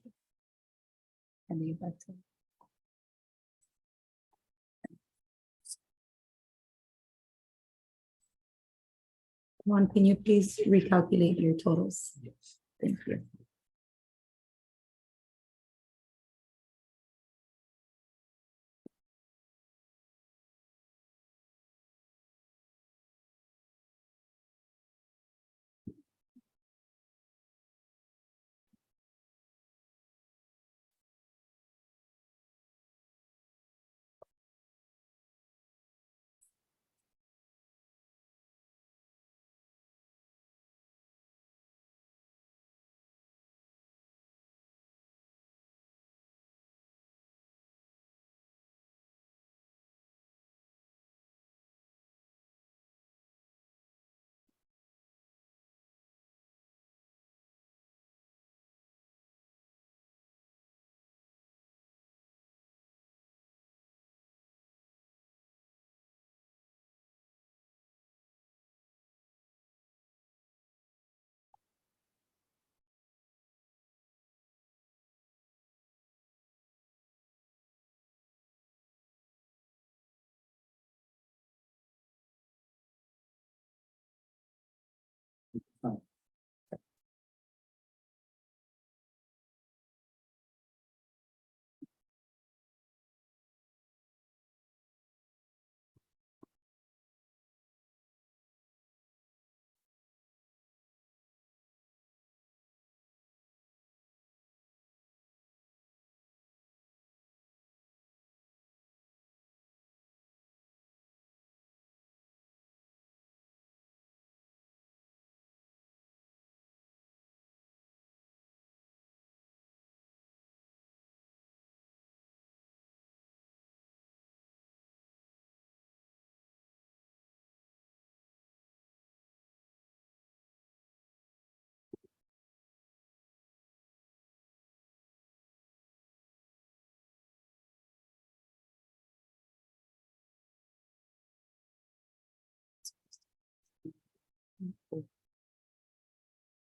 And then get back to. Juan, can you please recalculate your totals? Yes. Thank you.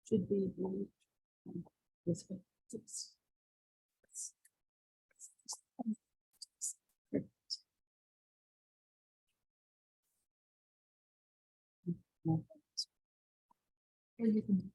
Should be. This way. Or you can.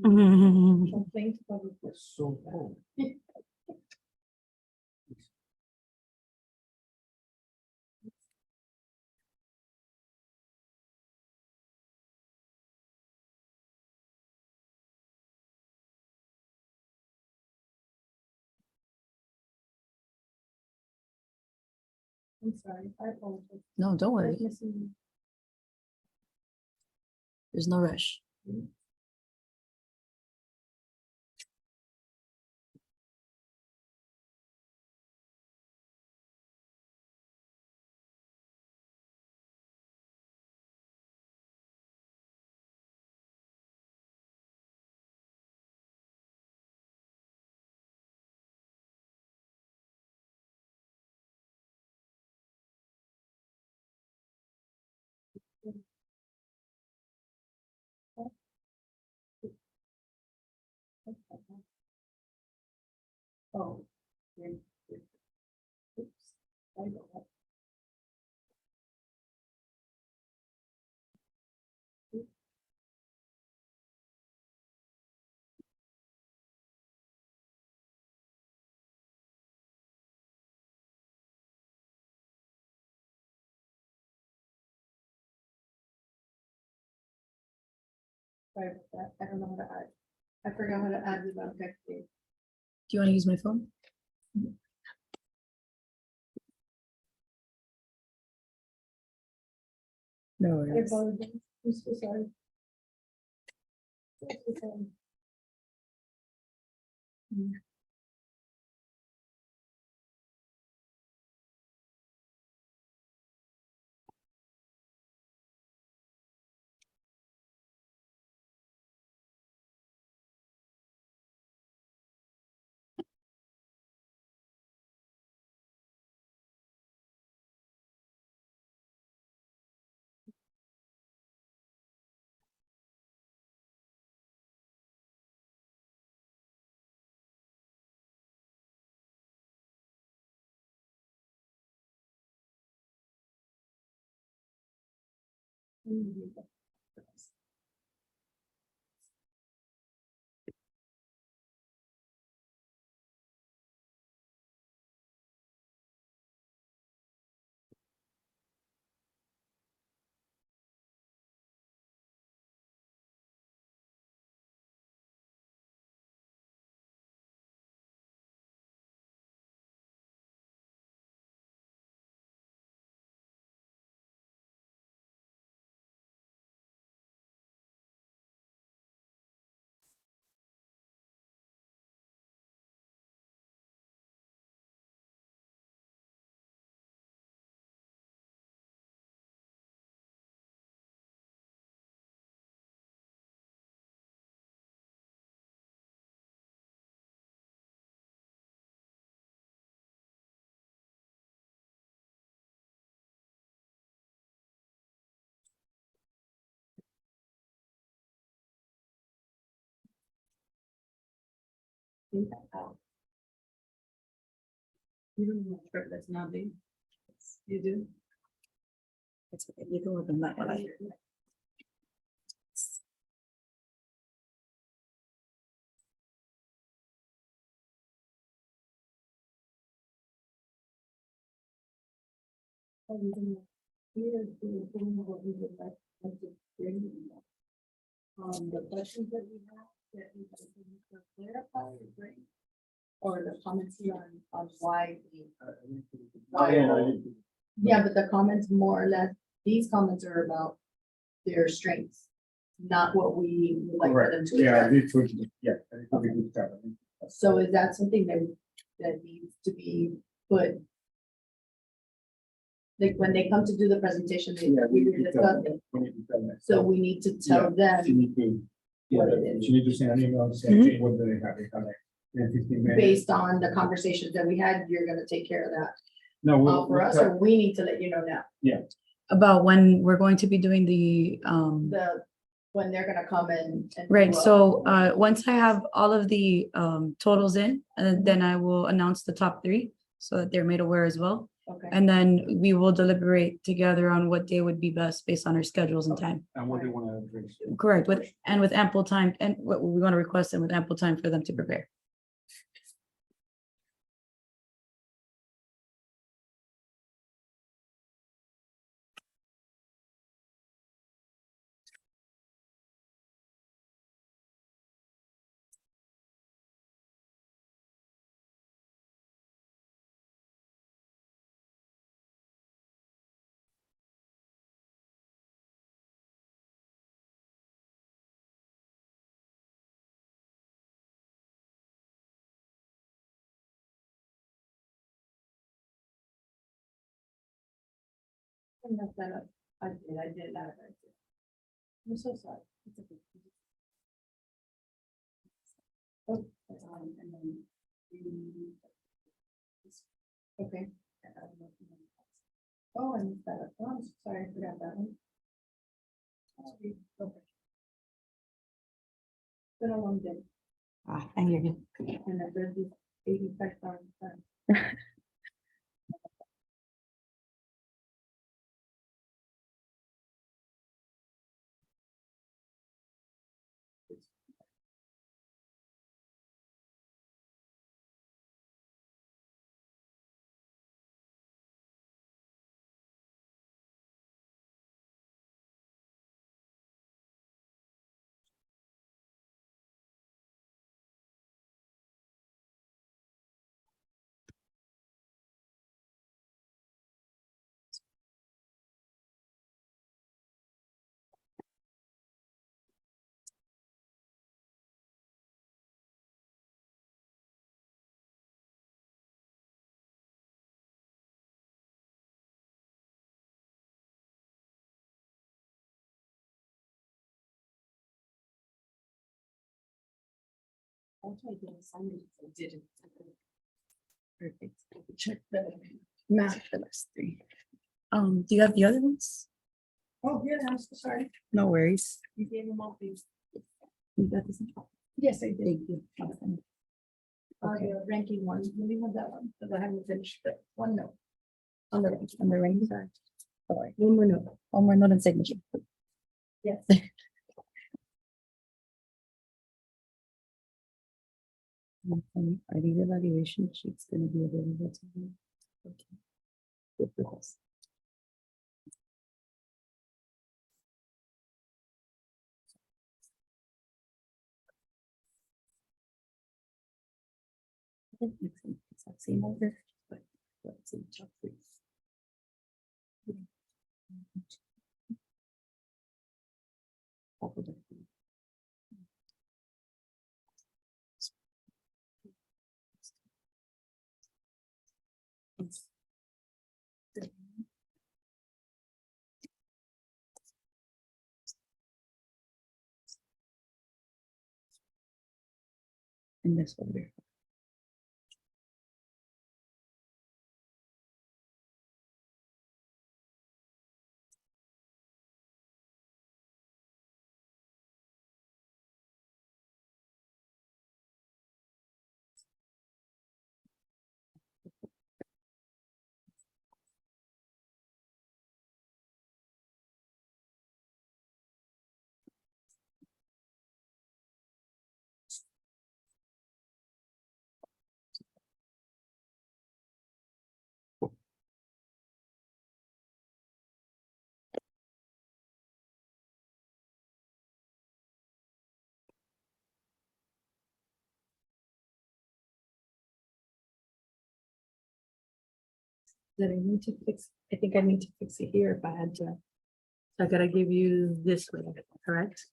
Complaints public. It's so cold. I'm sorry, I apologize. No, don't worry. I'm missing- There's no rush. Oh. wait, wait. Oops. I got that. Sorry about that. I don't know how to add. I forgot how to add without texting. Do you want to use my phone? No I worries. apologize. I'm so sorry. I'm so sorry. think that out. You don't know what that's not big. You do? It's okay. You can work on that one. The questions that we have, that we can clarify, right? Or the comments here on why we. Yeah, but the comments more or less, these comments are about their strengths, not what we would like for them to. Yeah, address. this would, yeah. I think we would start. So is that something that needs to be put? Like when they come to do the presentation, Yeah, we we were need to tell discussing, them. We need to tell them. so we need to tell She them need to, yeah, what it is. she need to send an email saying, Mhm. hey, what do they have? They have like 10, 15 minutes. based on the conversations that we had, you're gonna take care of that. No, For us, or we need to let you know now, About when we're going to be doing the, when they're gonna come and. right, do a- so, once I have all of the, totals in, then I will announce the top three so that they're made aware as well. Okay. And then we will deliberate together on what day would be best based on our schedules and time. And what they wanna address. Correct, with ample time, and what we want to request and with ample time for them to prepare. I messed that up. I did that. I'm so sorry. It's okay. Oh, and then. Okay. Oh, I messed that up. Oh, I'm so sorry, I forgot that one. Okay. Been a long day, I hear you. and I've read these 85,000 times. I'll try to assign it. I didn't. Perfect. Check the math, the last three. Do you have the other ones? Oh, yeah, I'm so sorry. No worries. You gave them all these. You got this one? Yes, I did. Thank you. Awesome. Okay. The ranking one, let me have that one, because I haven't finished the one note. On the ranking side. Sorry. One more note. One more note and signature. Yes. Are these evaluation sheets gonna be available to me? Okay. Good for us. I think it's the exact same order, but let's see, check please. Couple different- In this order. Did I need to fix, I think I need to fix it here if I had to. So I gotta give you this one, correct?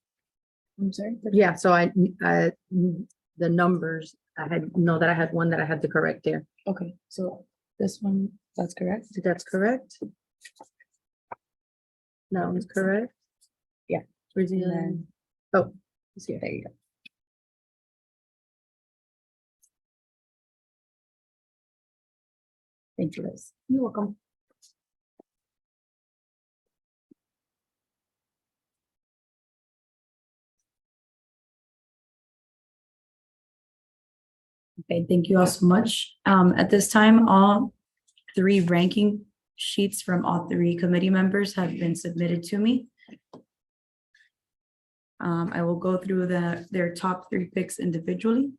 I'm sorry. Yeah, so the numbers, I know that I had one that I had to correct there. Okay, so this one, that's correct? That's correct. That one's correct? Yeah. Brazilian. Oh, see, there you go. Thank you, Liz. You're welcome. Okay, thank you all so much. At this time, all three ranking sheets from all three committee members have been submitted to me. I will go through their top three picks individually.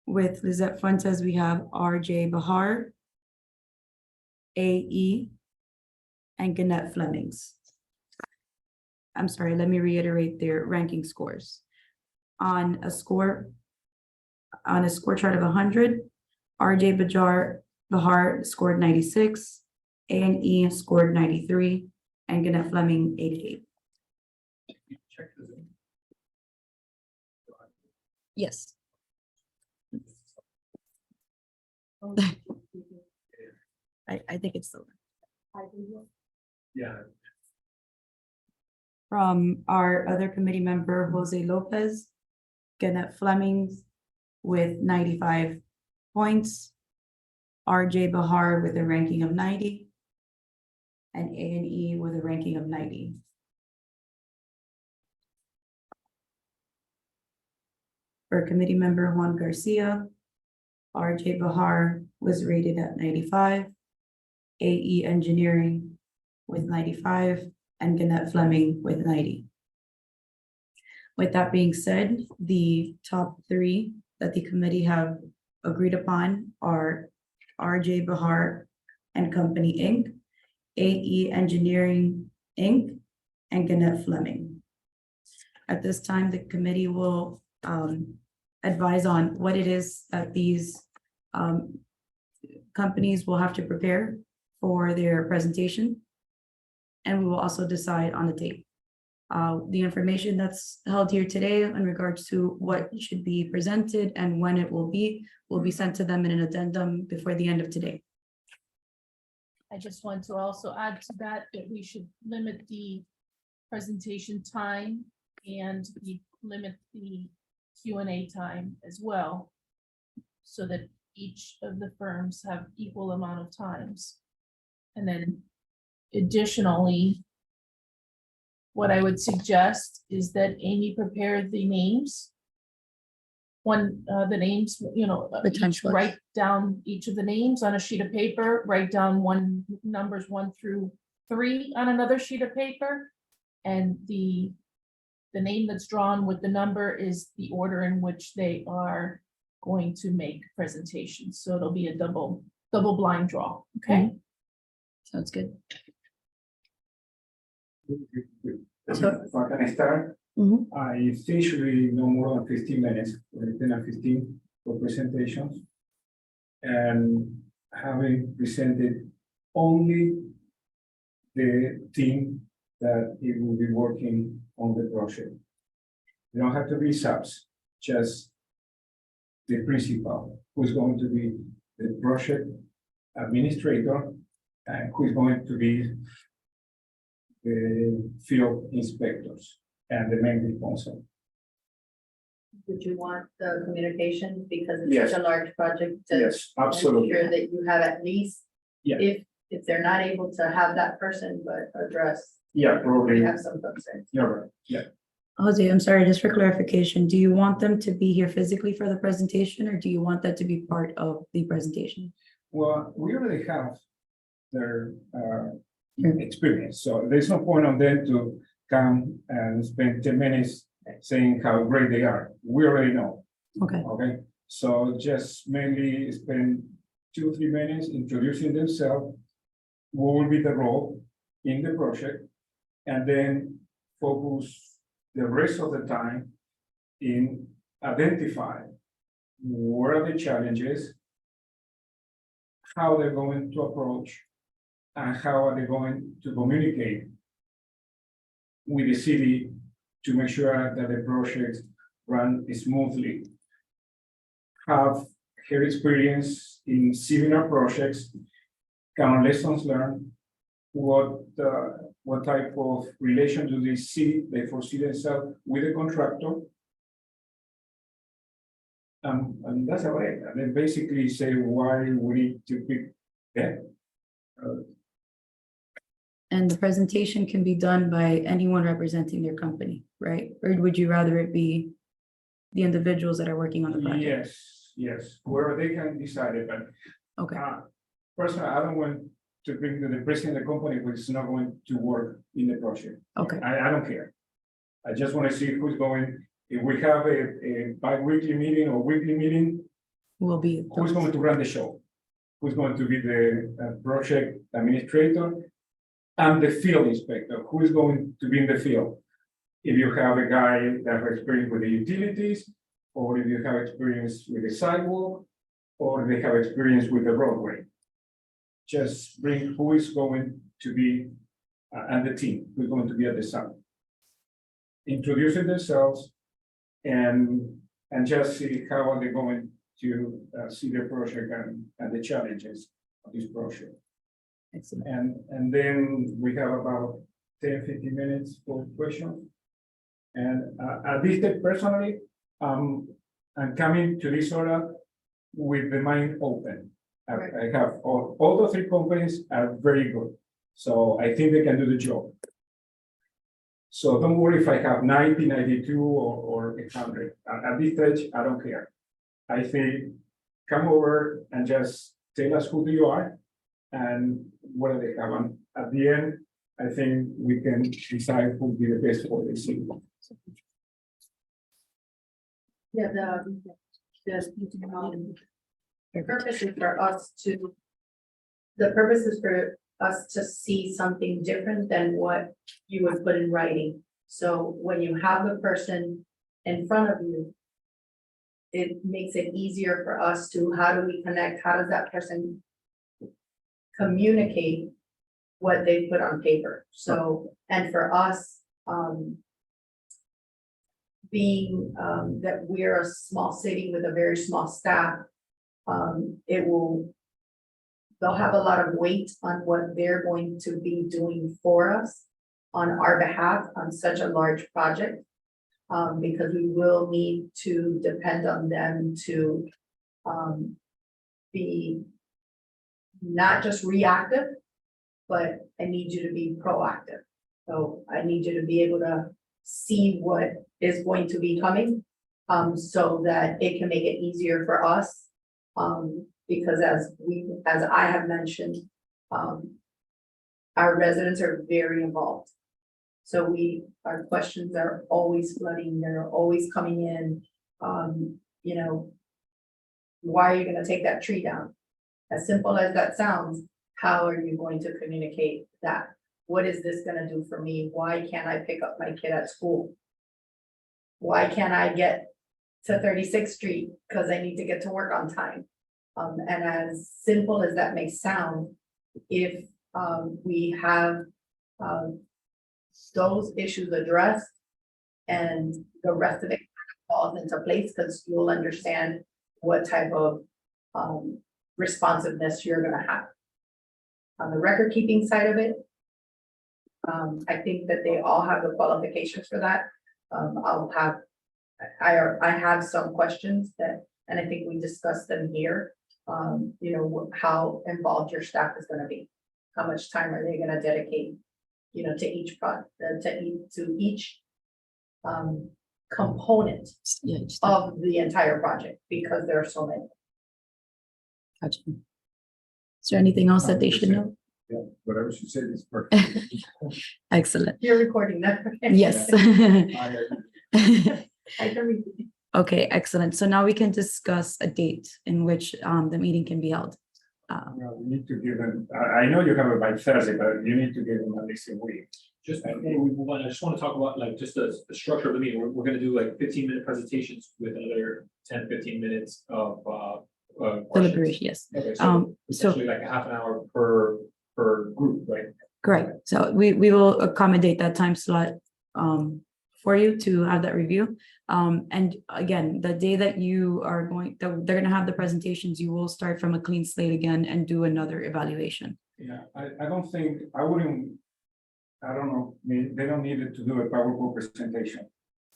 With Lizette Fuentes, we have RJ Bahar, AE, and Gannett Flemings. I'm sorry, let me reiterate their ranking scores. On a score chart of 100, RJ Bahar scored 96, A&E scored 93, and Gannett Fleming 88. Check this in. Yes. I think it's still Yeah, from our other committee member, Jose Lopez, Gannett Fleming with 95 points, RJ Bahar with a ranking of 90, and A&E with a ranking of 90. For committee member Juan Garcia, RJ Bahar was rated at 95, AE Engineering with 95, and Gannett Fleming with 90. With that being said, the top three that the committee have agreed upon are RJ Bahar and Company, Inc., AE Engineering, Inc., and Gannett Fleming. At this time, the committee will advise on what it is that these companies will have to prepare for their presentation. And we will also decide on the date. The information that's held here today in regards to what should be presented and when it will be sent to them in an addendum before the end of today. I just want to also add to that we should limit the presentation time and limit the Q&A time as well, so that each of the firms have equal amount of times. And then additionally, what I would suggest is that Amy prepare the names. The names, The time each slots. write down each of the names on a sheet of paper, write down numbers 1 through 3 on another sheet of paper. And the name that's drawn with the number is the order in which they are going to make presentations. So it'll be a double blind draw, okay? Sounds good. If I can start, I think usually no more than 15 minutes, 10 or 15 for presentations. And having presented only the team that it will be working on the project. You don't have to be subs, just the principal, who's going to be the project administrator and who's going to be the field inspectors and the main responsible. Would you want the communication because Yes. it's such a large project? To Yes, absolutely. ensure that you have at least, Yeah. if they're not able to have that person, but address, Yeah, probably. we have some concerns. You're right. Yeah. Jose, I'm sorry, just for clarification, do you want them to be here physically for the presentation, or do you want that to be part of the presentation? Well, we already have their experience, so there's no point on them to come and spend 10 minutes saying how great they are. We already know, Okay, okay? So just mainly spend 2 or 3 minutes introducing themselves, what will be the role in the project, and then focus the rest of the time in identifying what are the challenges, how they're going to approach, and how are they going to communicate with the city to make sure that the projects run smoothly. Have her experience in similar projects, kind of lessons learned, what type of relation do they foresee themselves with the contractor? And that's about it. And then basically say why we need to pick them. and the presentation can be done by anyone representing their company, right? Or would you rather it be the individuals that are working on the project? Yes, yes, whoever they can decide it, but Okay, personally, I don't want to bring to the president of the company who is not going to work in the project. okay, I don't care. I just want to see who's going, if we have a bi-weekly meeting or weekly meeting, will be. who's going to run the show? Who's going to be the project administrator? And the field inspector, who is going to be in the field? If you have a guy that has experience with the utilities, or if you have experience with the sidewalk, or they have experience with the roadway. Just bring who is going to be, and the team, who's going to be at the summit. Introducing themselves and just see how are they going to see the project and the challenges of this project. Excellent. And then we have about 10-15 minutes for questions. And at this stage, personally, I'm coming to this order with the mind open. I have all the three companies are very good. So I think they can do the job. So don't worry if I have 90, 92 or 100. At this stage, I don't care. I think come over and just tell us who you are and what do they have. And at the end, I think we can decide who will be the best for the city. Yeah, the purpose is for us to, the purpose is for us to see something different than what you would put in writing. So when you have the person in front of you, it makes it easier for us to, how do we connect? How does that person communicate what they put on paper? So, and for us, being that we're a small city with a very small staff, they'll have a lot of weight on what they're going to be doing for us on our behalf on such a large project. Because we will need to depend on them to be not just reactive, but I need you to be proactive. So I need you to be able to see what is going to be coming, so that it can make it easier for us. Because as I have mentioned, our residents are very involved. So our questions are always flooding, they're always coming in, you know, why are you gonna take that tree down? As simple as that sounds, how are you going to communicate that? What is this gonna do for me? Why can't I pick up my kid at school? Why can't I get to 36th Street? Because I need to get to work on time. And as simple as that may sound, if we have those issues addressed and the rest of it falls into place, because you'll understand what type of responsiveness you're gonna have. On the record keeping side of it, I think that they all have the qualifications for that. I have some questions that, and I think we discussed them here. You know, how involved your staff is gonna be. How much time are they gonna dedicate, you know, to each component Yeah, of the entire project, because there are so many. gotcha. Is there anything else that they should know? Yeah, whatever she said is perfect. Excellent. You're recording that. Yes. I can read. Okay, excellent. So now we can discuss a date in which the meeting can be held. No, we need to give them, I know you have it by Thursday, but you need to give them at least a week. Just before we move on, I just want to talk about like just the structure of the meeting. We're gonna do like 15-minute presentations with another 10-15 minutes of questions. Deliberation, yes. Okay, So- essentially like a half an hour per group, right? Correct. So we will accommodate that time slot for you to have that review. And again, the day that you are they're gonna have the presentations, you will start from a clean slate again and do another evaluation. Yeah, I don't think, I don't know, they don't need it to do a PowerPoint presentation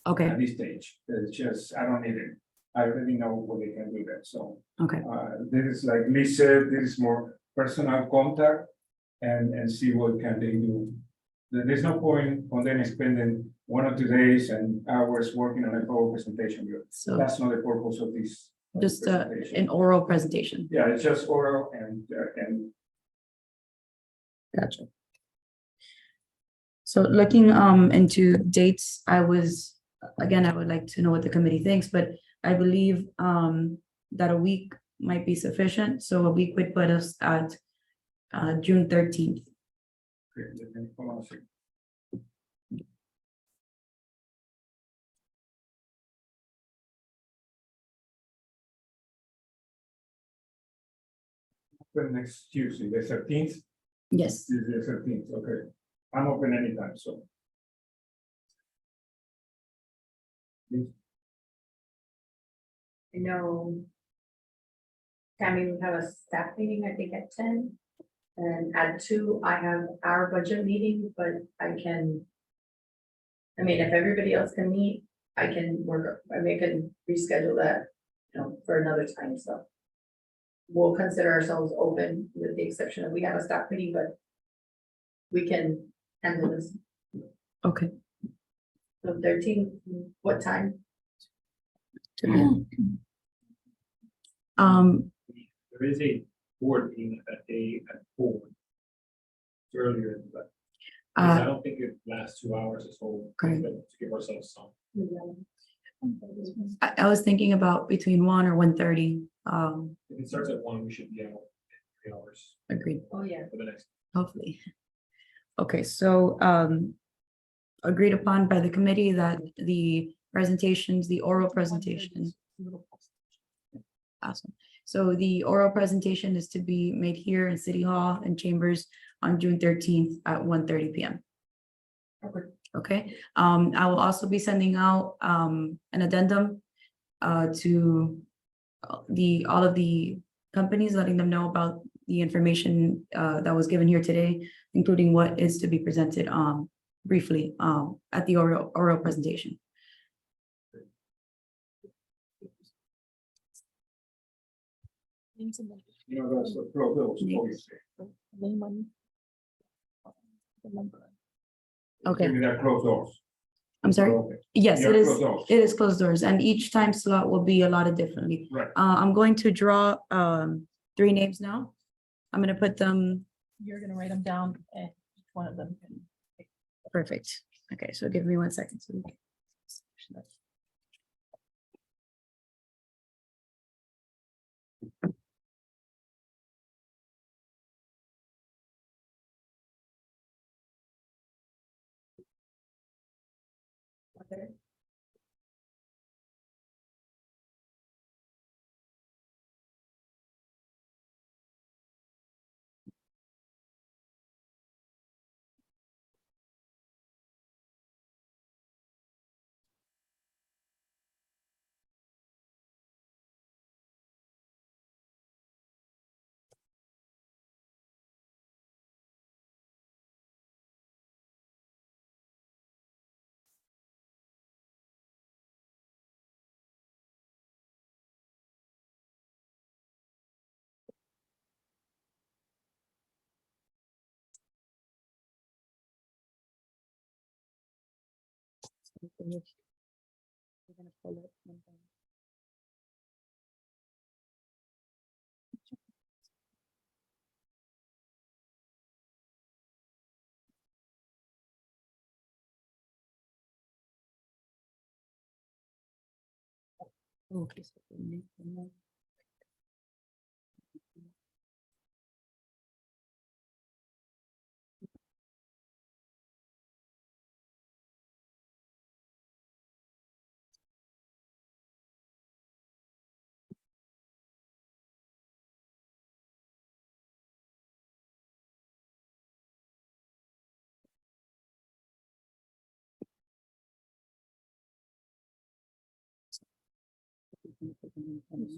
Okay, at this stage. It's just, I don't need it. I already know what they can do that, so. okay, This is like Lee said, this is more personal contact and see what can they do. There's no point on them spending 1 or 2 days and hours working on a PowerPoint presentation. so That's not the purpose of this Just presentation. an oral presentation. Yeah, it's just oral and Gotcha. So looking into dates, I would like to know what the committee thinks, but I believe that a week might be sufficient, so a week would put us at June 13th. hold on a second. For next Tuesday, the 13th. Yes, Tuesday, the 13th, okay. I'm open anytime, so. I know. Tammy, we have a staff meeting, I think at 10. And at 2, I have our budget meeting, but I can. I mean, if everybody else can meet, I can work, I mean, I can reschedule that, for another time, so. We'll consider ourselves open with the exception of we have a staff meeting, but. We can handle this. okay. So 13, what time? There is a board meeting that day at 4. It's earlier, but I don't think it lasts 2 hours, so Okay. to give ourselves some. I was thinking about between 1 or 1:30. If it starts at 1, we should be out in 3 hours Agreed, Oh, yeah. for the next. hopefully. Okay, so agreed upon by the committee that the presentations, the oral presentation. Awesome. So the oral presentation is to be made here in City Hall and Chambers on June 13th at 1:30 p.m. Okay. Okay, I will also be sending out an addendum to all of the companies, letting them know about the information that was given here today, including what is to be presented briefly at the oral presentation. You know, that's the pro bills, always. Okay, Give me that closed doors. I'm sorry. Okay. Yes, Yeah, it is. closed doors. It is closed doors, and each time slot will be allotted differently. Right. I'm going to draw 3 names now. I'm gonna put them. You're gonna write them down and each one of them can. Perfect. Okay, so give me 1 second. Okay.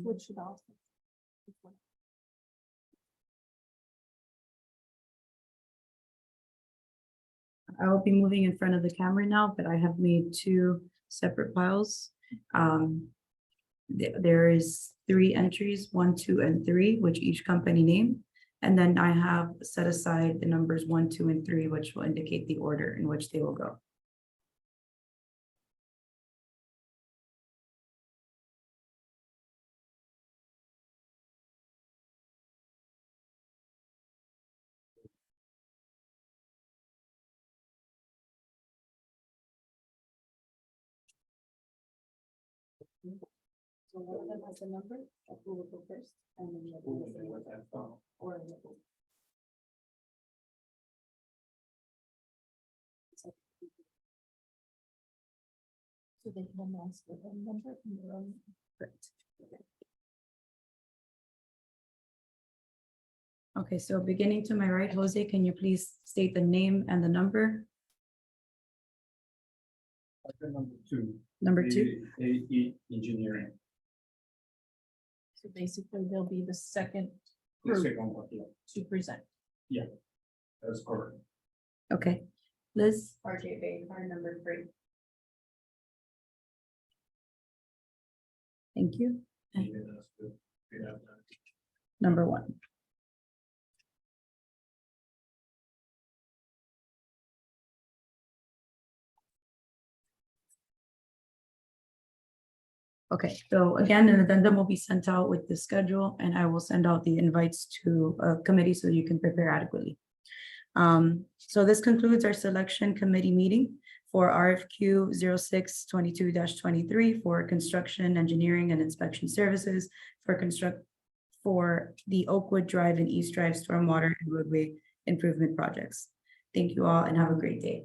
Switch it off. I will be moving in front of the camera now, but I have made 2 separate piles. There is 3 entries, 1, 2, and 3, which each company name. And then I have set aside the numbers 1, 2, and 3, which will indicate the order in which they will go. So one of them has a number, who will go first, and then the other one has a number, or So they can announce their own number and their own. Correct. Okay, so beginning to my right, Jose, can you please state the name and the number? Item number two. Number two, AE Engineering. So basically, they'll be the second The group second one, yeah, to present. that's correct. okay. Liz, RJ Bay, car number 3. thank you. Even as the, you know, Number one. Okay, so again, an addendum will be sent out with the schedule and I will send out the invites to a committee so you can prepare adequately. So this concludes our selection committee meeting for RFQ 06-22-23 for construction, engineering and inspection services for the Oakwood Drive and East Drive stormwater and roadway improvement projects. Thank you all and have a great day.